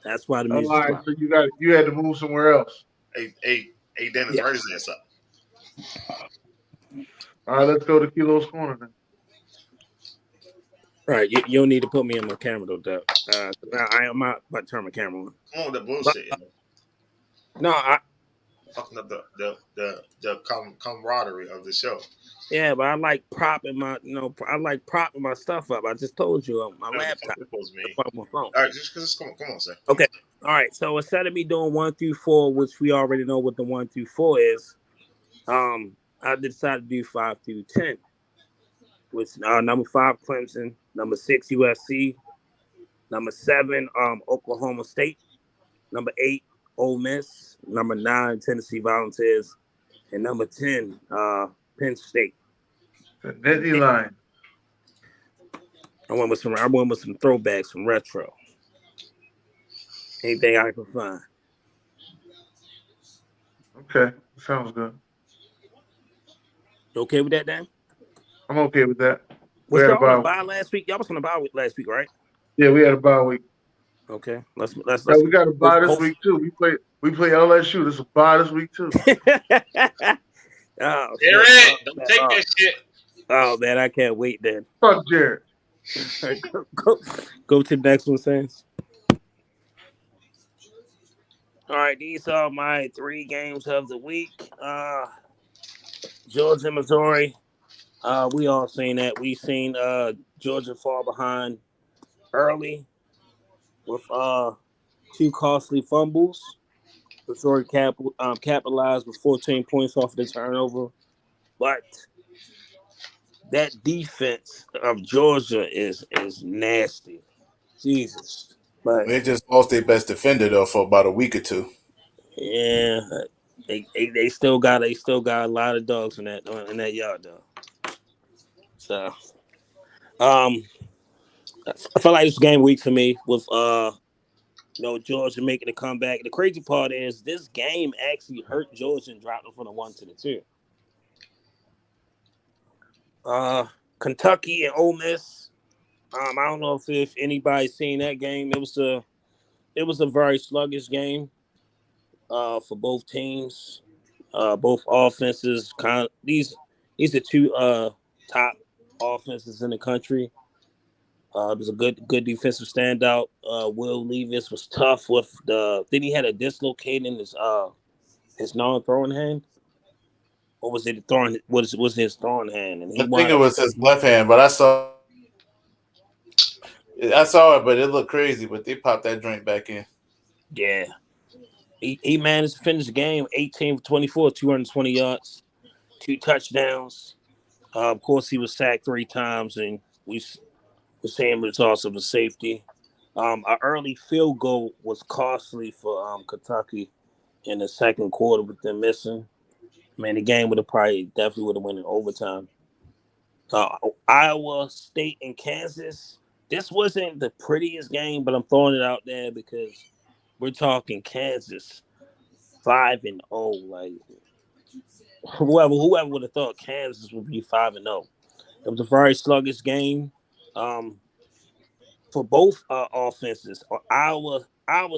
That's why the music's all right, so you had to move somewhere else. Hey, Dennis, write his ass up. All right, let's go to Kilo's Corner then. Right, you don't need to put me in my camera though, Doug. I'm not about to turn my camera on. Come on with that bullshit. Fucking up the camaraderie of the show. Yeah, but I like propping my stuff up. I just told you on my laptop. My phone. All right, just come on, sir. Okay. All right. So instead of me doing 1 through 4, which we already know what the 1 through 4 is, I decided to do 5 through 10. Which number 5 Clemson, number 6 USC, number 7 Oklahoma State, number 8 Ole Miss, number 9 Tennessee Volunteers, and number 10 Penn State. The Nittany line. I went with some throwbacks, some retro. Anything I can find. Okay, sounds good. You okay with that, Dan? I'm okay with that. We Was had a y'all on a bye. bye last week? Y'all was on a bye last week, right? Yeah, we had a bye week. Okay, Yeah, let's we got a bye this hope. week too. We play LSU. This is a bye this week too. Oh shit! Derek, don't take that shit. Oh man, I can't wait then. Fuck Jared. Go to the next one, Sans. All right, these are my 3 games of the week. Georgia, Missouri. We all seen that. We seen Georgia fall behind early with 2 costly fumbles. Missouri capitalized with 14 points off the turnover, but that defense of Georgia is nasty. Jesus, but They just lost their best defender though for about a week or two. yeah, they still got a lot of dogs in that yard though. So I feel like this game week for me with Georgia making a comeback. The crazy part is this game actually hurt Georgia and dropped them from the 1 to the 2. Kentucky and Ole Miss. I don't know if anybody's seen that game. It was a very sluggish game for both teams. Both offenses these are 2 top offenses in the country. There's a good defensive standout. Will Levis was tough with then he had a dislocate in his non-throwing hand, or was it throwing? Was his throwing hand? And he I think wound it up. was his left hand, but I saw it, but it looked crazy. But they popped that joint back in. Yeah, he managed to finish the game 18 for 24, 220 yards, 2 touchdowns. Of course, he was sacked 3 times, and we were saying it's also a safety. An early field goal was costly for Kentucky in the second quarter with them missing. Man, the game definitely would have went in overtime. Iowa State and Kansas. This wasn't the prettiest game, but I'm throwing it out there because we're talking Kansas 5-0. Like whoever would have thought Kansas would be 5-0. It was a very sluggish game for both offenses. Iowa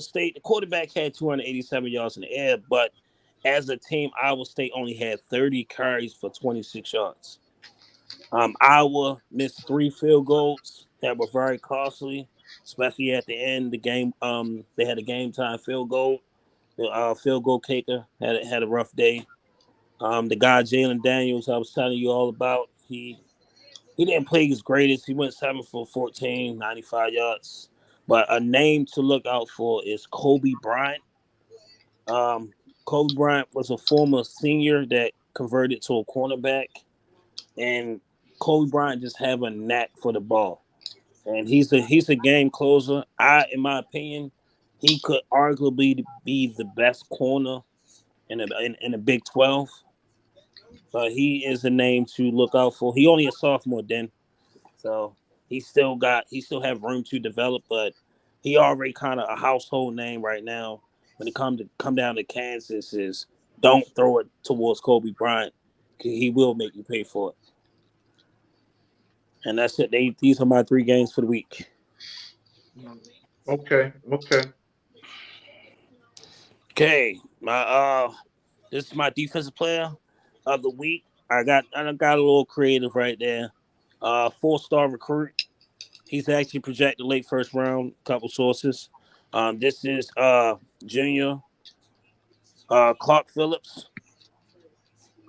State, the quarterback had 287 yards in the air, but as a team, Iowa State only had 30 carries for 26 yards. Iowa missed 3 field goals that were very costly, especially at the end of the game. They had a game time field goal. The field goal kicker had a rough day. The guy Jalen Daniels, I was telling you all about, he didn't play his greatest. He went 7 for 14, 95 yards. But a name to look out for is Kobe Bryant. Kobe Bryant was a former senior that converted to a cornerback, and Kobe Bryant just have a knack for the ball, and he's a game closer. In my opinion, he could arguably be the best corner in the Big 12. But he is a name to look out for. He only a sophomore then, so he still have room to develop. But he already kind of a household name right now. When it come down to Kansas, is don't throw it towards Kobe Bryant. He will make you pay for it. And that's it. These are my 3 games for the week. Okay. Okay, this is my defensive player of the week. I got a little creative right there. 4-star recruit. He's actually projected late first round. Couple sources. This is junior Clark Phillips.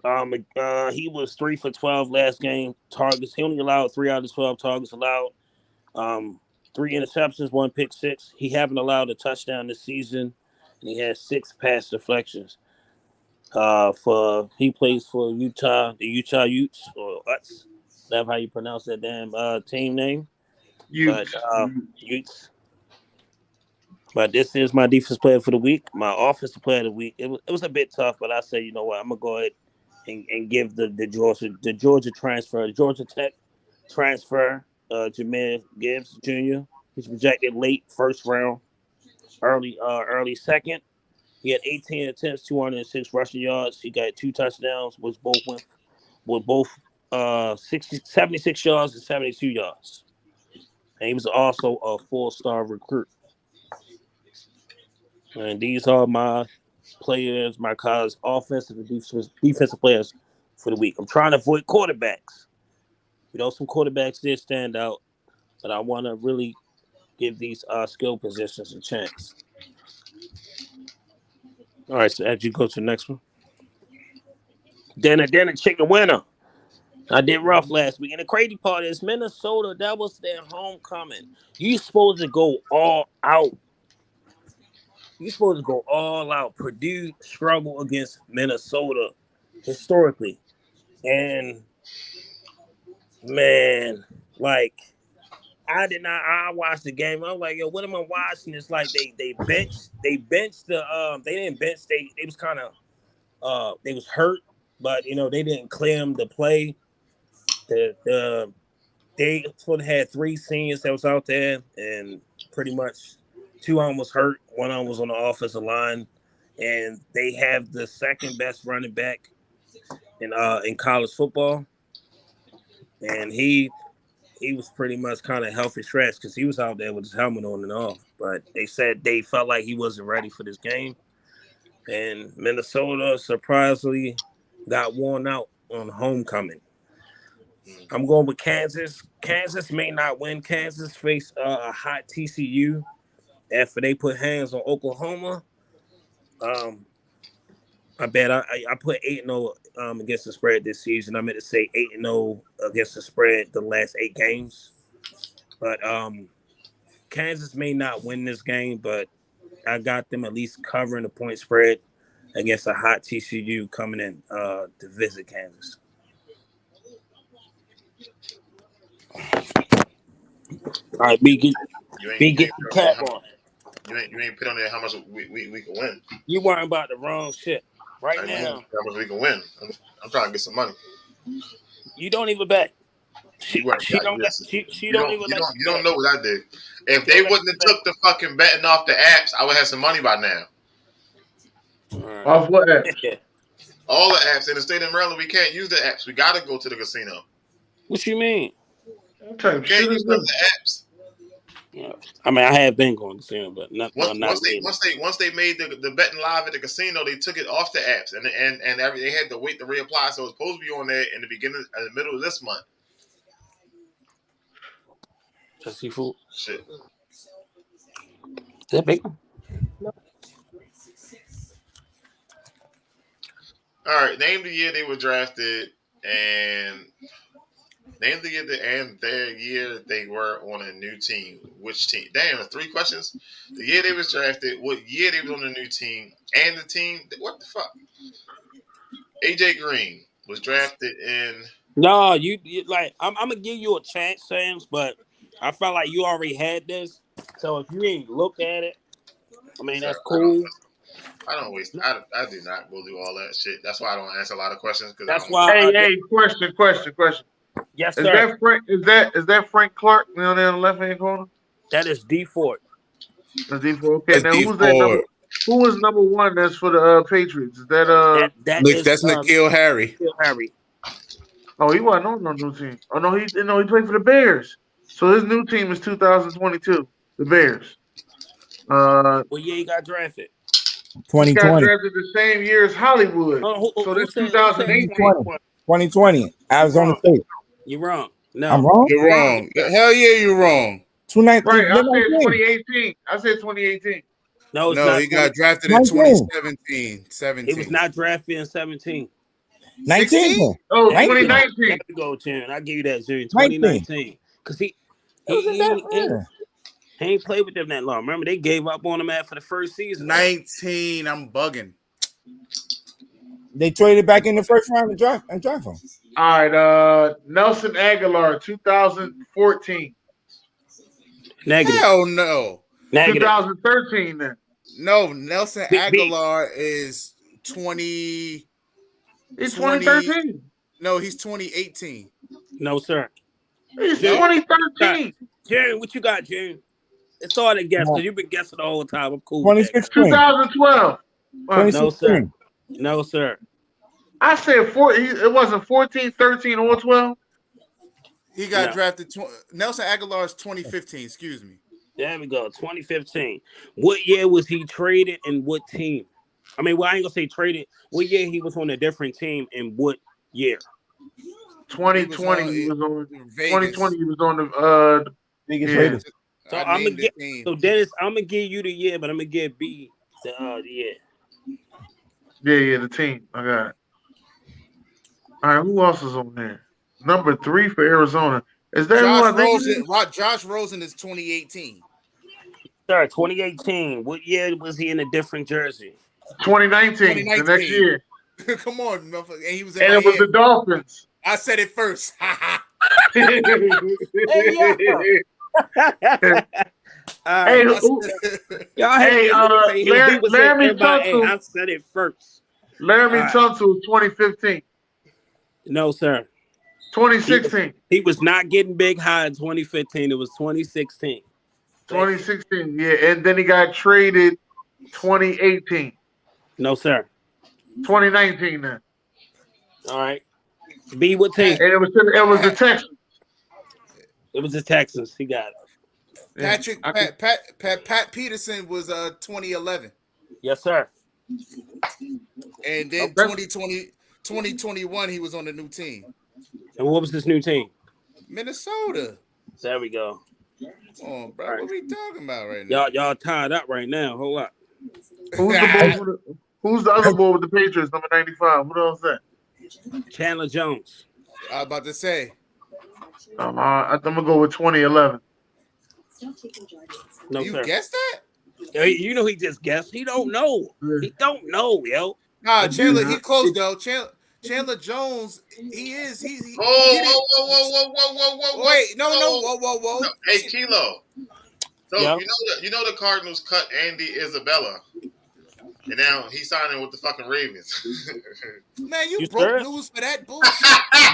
He was 3 for 12 last game targets. He only allowed 3 out of 12 targets allowed. 3 interceptions, 1 pick six. He haven't allowed a touchdown this season, and he has 6 pass deflections. He plays for the Utah Utes or Utes. That's how you pronounce that damn team name. Utes. Utes. But this is my defense player for the week. My offensive player of the week. It was a bit tough, but I say, you know what, I'm gonna go ahead and give the Georgia transfer, the Georgia Tech transfer, Jameer Gibbs Jr. He's projected late first round, early second. He had 18 attempts, 206 rushing yards. He got 2 touchdowns, which both went with both 76 yards and 72 yards. And he was also a 4-star recruit. And these are my players, my college offensive and defensive players for the week. I'm trying to avoid quarterbacks. You know, some quarterbacks did stand out, but I want to really give these skill positions a chance. All right, so as you go to the next one. Then a chicken winner. I did rough last week. And the crazy part is Minnesota, that was their homecoming. You supposed to go all out. You supposed to go all out. Purdue struggled against Minnesota historically. And man, like I watched the game. I was like, yo, what am I watching? It's like they benched they didn't bench, they was kind of they was hurt, but you know, they didn't clear them to play. They sort of had 3 seniors that was out there, and pretty much 2 of them was hurt. 1 of them was on the offensive line, and they have the second best running back in college football, and he was pretty much kind of healthy scratch because he was out there with his helmet on and off. But they said they felt like he wasn't ready for this game, and Minnesota surprisingly got worn out on homecoming. I'm going with Kansas. Kansas may not win. Kansas face a hot TCU after they put hands on Oklahoma. I bet I put 8-0 against the spread this season. I meant to say 8-0 against the spread the last 8 games. But Kansas may not win this game, but I got them at least covering the point spread against a hot TCU coming in to visit Kansas. All right, B, get the cap on. You ain't put on there how much we can win. You worrying about the wrong shit right now. How much we can win. I'm trying to get some money. You don't even bet. She don't even. You don't know what I did. If they wouldn't have took the fucking betting off the apps, I would have some money by now. Off what app? All the apps in the state of Maryland, we can't use the apps. We gotta go to the casino. What you mean? We can't use the apps. Yeah. I mean, I have been going to casino, but not Once really. they made the betting live at the casino, they took it off the apps, and they had to wait to reapply. So it's supposed to be on there in the middle of this month. Just seafood. Shit. Is that bacon? All right, name the year they were drafted, and name the year and their year they were on a new team. Which team? Damn, 3 questions. The year they was drafted, what year they was on a new team, and the team. What the fuck? AJ Green was drafted in. No, you like I'm gonna give you a chance, Sam's, but I felt like you already had this. So if you ain't look at it, I mean that's cool. I don't waste. I do not go do all that shit. That's why I don't answer a lot of questions. That's why. Hey, question. Yes, sir. Is that Frank Clark on the left hand corner? That is D Ford. That's D Ford. Okay, now who's that? Who was number 1? That's for the Patriots. Is that that's N'Keal Harry. N'Keal Harry. Oh, he wasn't on no new team. Oh no, he played for the Bears. So his new team is 2022. The Bears. What year he got drafted? 2020. He got drafted the same year as Hollywood. So that's 2018. 2020. Arizona State. You're wrong. No, I'm wrong. You're wrong. Hell yeah, you're wrong. 2019. Right, I said 2018. No, he got drafted in 2017. 17. He was not drafted in 17. 19. Oh, 2019. There you go, Chen. I give you that, Chen. 2019. Because he ain't played with them that long. Remember, they gave up on him after the first season. 19. I'm bugging. They traded back in the first round and draft him. All right, Nelson Aguilar, 2014. Negative. Hell no. Negative. 2013 then. No, Nelson Aguilar is 20. It's 2013. No, he's 2018. No, sir. It's 2013. June, what you got, June? It's hard to guess because you've been guessing the whole time. I'm cool. 2016. 2012. What? No, sir. No, sir. I said it wasn't 14, 13, or 12. He got No. drafted. Nelson Aguilar's 2015. Excuse me. There we go. 2015. What year was he traded and what team? I mean, well, I ain't gonna say traded. What year he was on a different team and what year? 2020 he was on Vegas. 2020 he was on the Vegas yeah. Raiders. So I'm gonna get. So Dennis, I'm gonna give you the year, but I'm gonna give B the year. Yeah, the team. I got it. All right, who else is on there? Number 3 for Arizona. Is that Josh who I think Rosen? Josh Rosen is 2018. Sir, 2018. What year was he in a different jersey? 2019. The next year. Come on, motherfucker. And he was in And Miami. it was the Dolphins. I said it first. Hey, Laramie Tunsil. I said it first. Laramie Tunsil was 2015. No, sir. 2016. He was not getting big high in 2015. It was 2016. 2016, yeah. And then he got traded 2018. No, sir. 2019 then. All right. B, what team? And it was the Texans. It was the Texans. He got it. Pat Peterson was 2011. Yes, sir. And then 2021 he was on the new team. And what was this new team? Minnesota. There we go. Come on, bro. Right. What are we talking about right now? Y'all tied up right now. Hold up. Who's the other boy with the Patriots, number 95? What else is that? Chandler Jones. I was about to say. I'm gonna go with 2011. No, you sir. Guessed that? You know he just guessed. He don't know. He don't know, yo. Nah, Chandler, he close though. Chandler Jones, he's Whoa. Wait, no, whoa. Hey, Kilo. So Yep. you know the Cardinals cut Andy Isabella. And now he's signing with the fucking Ravens. Man, you broke news for that bullshit.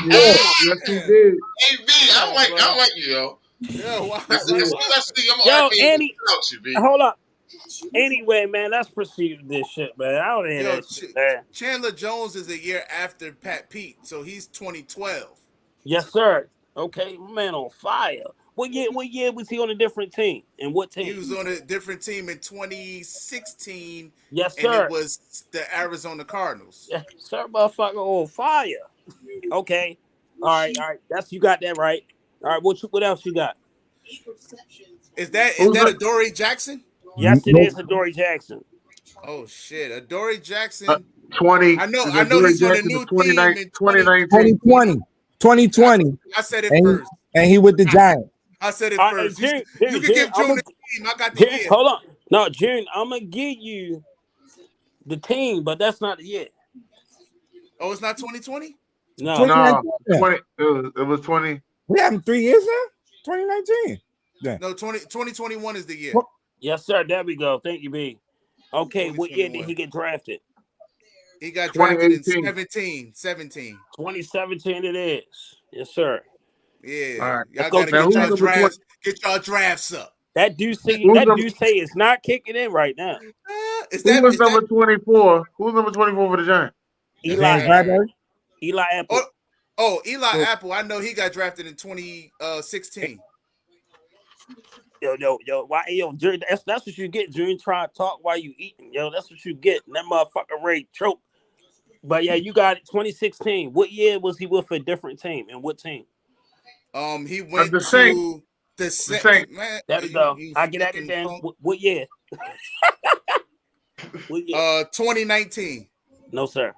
Yes, he did. Hey, B, I don't like you, yo. Yo, wow. Let's see. Yo, Andy, hold up. Anyway, man, let's proceed with this shit, man. I don't hear that shit, man. Chandler Jones is a year after Pat Pete, so he's 2012. Yes, sir. Okay, man, on fire. What year was he on a different team? And what team? He was on a different team in 2016. Yes, sir. And it was the Arizona Cardinals. Yes, sir, motherfucker, on fire. Okay. All right. You got that right. All right, what else you got? Is that Adoree Jackson? Yes, it is Adoree Jackson. Oh shit, Adoree Jackson. 20. I know he's on a new team in 2019. 2020. I said it first. And he with the Giants. I said it first. You can give June the team. I got the year. Hold on. No, June, I'm going to give you the team, but that's not the year. Oh, it's not 2020? No. 20, it was 20. We having 3 years now? 2019. Yeah. No, 2021 is the year. Yes, sir. There we go. Thank you, B. Okay, what year did he get drafted? He got drafted in 17. 2017 it is. Yes, sir. Yeah. All right. Y'all gotta get y'all drafts up. That do say it's not kicking in right now. Who was number 24? Who's number 24 for the Giants? Eli Apple. Eli Apple. I know he got drafted in 2016. Yo, June, that's what you get, June. Try to talk while you eating, yo. That's what you get. And that motherfucker Ray choke. But yeah, you got it. 2016. What year was he with a different team? And what team? He went the to the Saints. Man, there we go. I get that then. What year? What year? 2019. No, sir.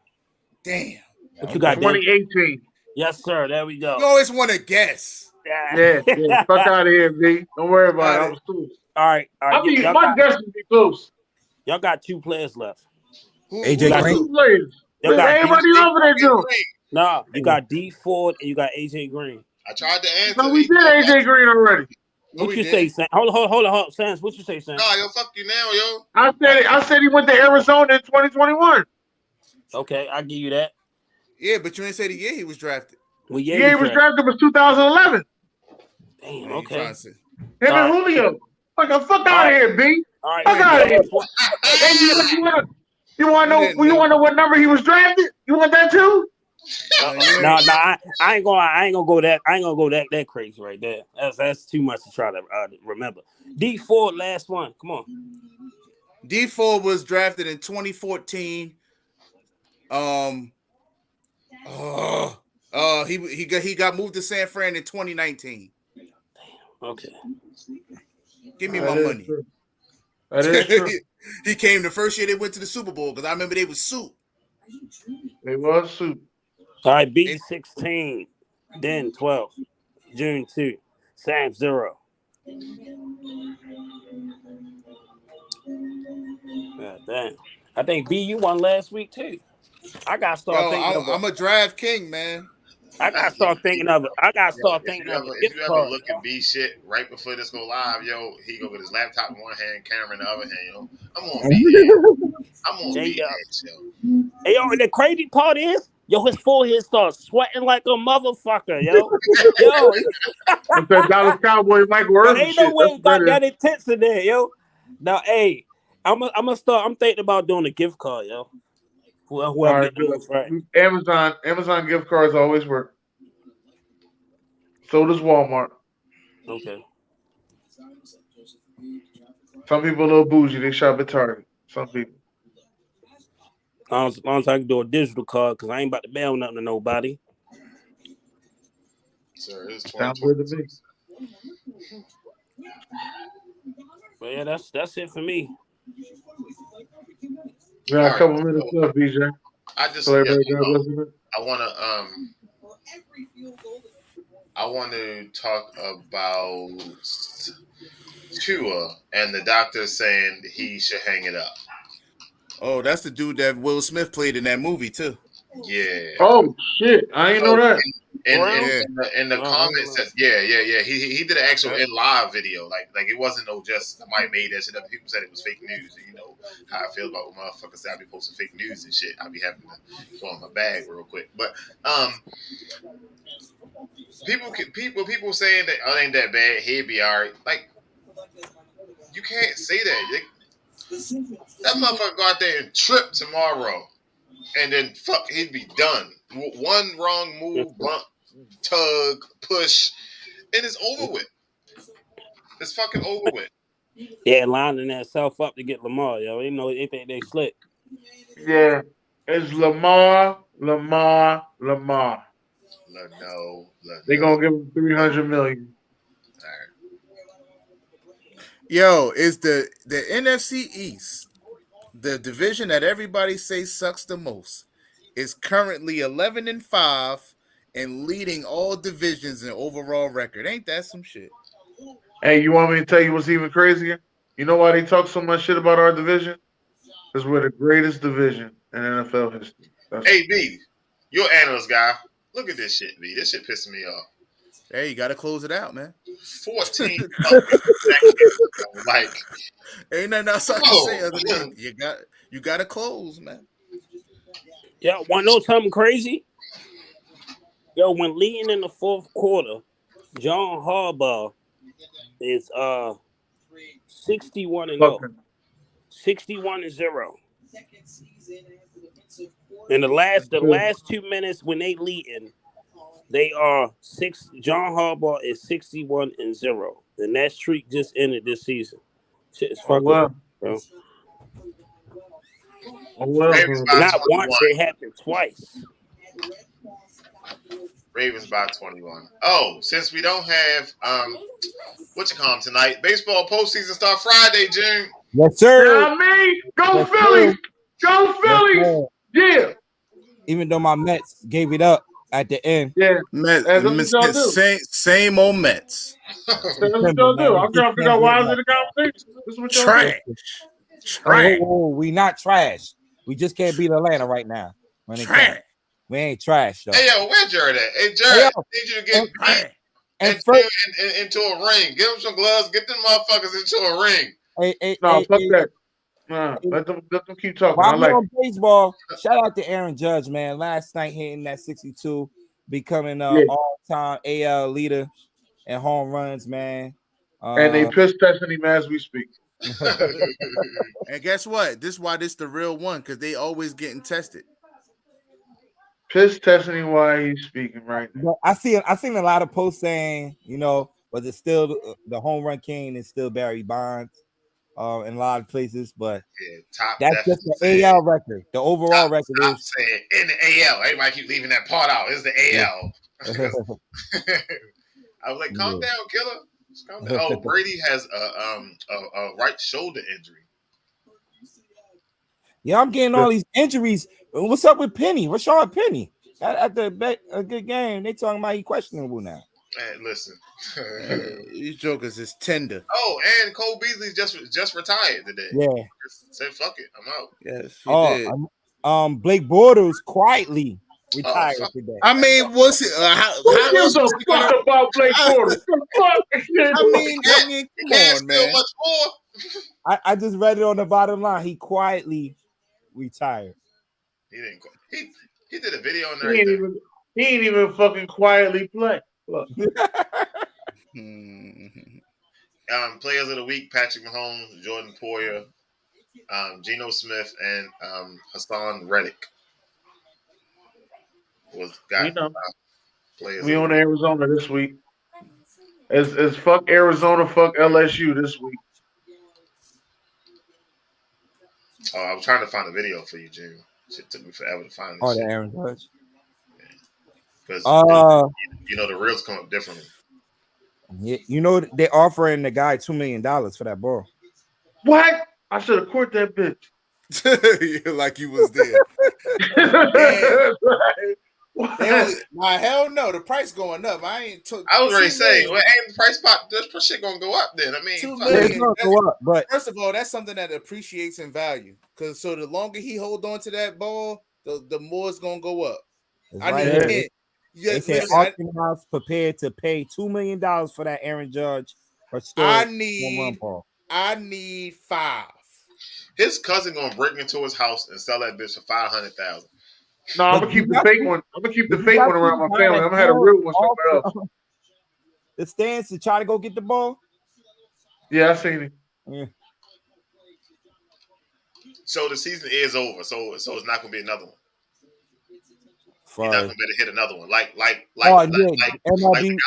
Damn. What you got? 2018. Yes, sir. There we go. You always want to guess. Yeah. Fuck out of here, B. Don't worry about it. I was close. All right. My guess would be close. Y'all got 2 players left. AJ Green. 2 players. Everybody over there, Joe. No, you got D Ford and you got AJ Green. I tried to answer. No, we did AJ Green already. What you say, Sam? Hold on, Sam. What you say, Sam? No, yo, fuck you now, yo. I said he went to Arizona in 2021. Okay, I'll give you that. Yeah, but you didn't say the year he was drafted. Well, he was drafted was 2011. Damn, okay. Him and Julio. Fuck out of here, B. All right. Fuck out of here. You want to know? You want to know what number he was drafted? You want that too? No, I ain't gonna go that crazy right there. That's too much to try to remember. D4, last one. Come on. D4 was drafted in 2014. He got moved to San Fran in 2019. Okay. Give me my money. True. That is true. He came the first year they went to the Super Bowl because I remember they was soup. They was soup. All right, B16, then 12, June 2, Sam 0. God damn. I think B, you won last week too. I gotta start thinking of it. I'm a draft king, man. I gotta start thinking of it. If you ever look at B shit right before this go live, he go with his laptop in one hand, camera in the other hand, I'm on B. I'm on B, yo. Hey, yo, and the crazy part is, his forehead starts sweating like a motherfucker, yo. It's that Dallas Cowboy Mike Worth. Ain't no way he got that intense in there, yo. Now, hey, I'm thinking about doing a gift card, yo. Whoever right. Amazon gift cards always work. So does Walmart. Okay. Some people a little bougie. They shop at Target. Some people. As long as I can do a digital card, because I ain't about to mail nothing to nobody. Sir, it's sounds good to me. But yeah, that's it for me. We got a couple minutes left, BJ. I want to talk about Tua and the doctor saying he should hang it up. Oh, that's the dude that Will Smith played in that movie too. Yeah. Oh shit! I ain't know that. In the comments, he did an actual in live video. Like it wasn't just somebody made that shit up. People said it was fake news. You know how I feel about motherfuckers that be posting fake news and shit. I be having to go in my bag real quick. But people saying that it ain't that bad. He'd be all right. Like you can't say that. That motherfucker go out there and trip tomorrow, and then he'd be done. One wrong move, bump, tug, push, and it's over with. It's fucking over with. Yeah, lining that self up to get Lamar, yo. They think they slick. Yeah, it's Lamar. They gonna give him $300 million. Yo, is the NFC East, the division that everybody says sucks the most, is currently 11-5 and leading all divisions in overall record. Ain't that some shit? Hey, you want me to tell you what's even crazier? You know why they talk so much shit about our division? Because we're the greatest division in NFL history. Hey, B, you're an analyst guy. Look at this shit, B. This shit pissing me off. Hey, you got to close it out, man. 14 like ain't nothing else I can say other than you got to close, man. Yeah, want to know something crazy? Yo, when leading in the fourth quarter, John Harbaugh is 61-0. 61-0. In the last 2 minutes when they leading, they are John Harbaugh is 61-0, and that streak just ended this season. Shit is fucking bro. Not once, it happened twice. Ravens by 21. Oh, since we don't have what you call them tonight, baseball postseason start Friday, June. Yes, sir. Yeah, me. Go Phillies. Go Phillies. Yeah. Even though my Mets gave it up at the end. Yeah. Same old Mets. That's what y'all do. I'm trying to figure out why is it a conversation. This is what y'all trash. Trash. We not trash. We just can't beat Atlanta right now. Trash. We ain't trash though. Hey yo, where Jared at? Hey Jared, I need you to get into a ring. Give him some gloves. Get them motherfuckers into a ring. Fuck that. Nah, let them keep talking. While we're on baseball, shout out to Aaron Judge, man. Last night hitting that 62, becoming all-time AL leader in home runs, man. And they piss testing him as we speak. And guess what? This is why this the real one, because they always getting tested. Piss testing why he's speaking right now. I seen a lot of posts saying, but it's still the home run king is still Barry Bonds in a lot of places, but Top that's just the AL record. The overall record Top is saying in the AL. Everybody keep leaving that part out. It's the AL. I was like, calm down, killer. Just calm down. Oh, Brady has a right shoulder injury. Yeah, I'm getting all these injuries. What's up with Penny? What's wrong with Penny? At a good game, they talking about he questionable now. Man, listen. These jokers is tender. Oh, and Cole Beasley just retired today. Yeah. Said fuck it, I'm out. Yes, he did. Blake Bortles quietly retired today. I mean, what's it? Who gives a fuck about Blake Bortles? I mean, come on, man. Much more. I just read it on the bottom line. He quietly retired. He didn't. He did a video on there. He ain't even fucking quietly play. Look. Players of the week: Patrick Mahomes, Jordan Poyer, Geno Smith, and Hassan Reddick. We on Arizona this week. It's fuck Arizona, fuck LSU this week. Oh, I was trying to find a video for you, Jim. Shit took me forever to find this. Oh, the Aaron Judge. Because the reels come up differently. Yeah, they're offering the guy $2 million for that ball. What? I should have caught that bitch. Like you was there. Hell no, the price going up. I was ready to say, well, ain't the price pop? This shit gonna go up then. I mean, $2 million. Go up, but first of all, that's something that appreciates in value. Because so the longer he hold on to that ball, the more it's gonna go up. They said auction house prepared to pay $2 million for that Aaron Judge. I need 5. His cousin gonna break into his house and sell that bitch for $500,000. No, I'm gonna keep the fake one. I'm gonna keep the fake one around my family. I'm gonna have a real one somewhere else. The stands to try to go get the ball. Yeah, I seen it. Yeah. So the season is over. So it's not gonna be another one. You're not gonna be able to hit another one like the guy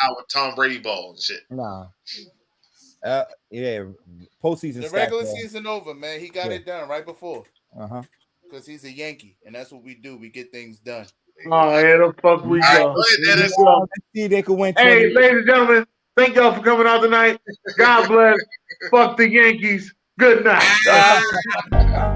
with Tom Brady ball and shit. Nah. Yeah. Postseason. The regular season over, man. He got it done right before. Because he's a Yankee, and that's what we do. We get things done. Oh, yeah, the fuck we go. Let's see they could win. Hey, ladies and gentlemen, thank y'all for coming out tonight. God bless. Fuck the Yankees. Good night.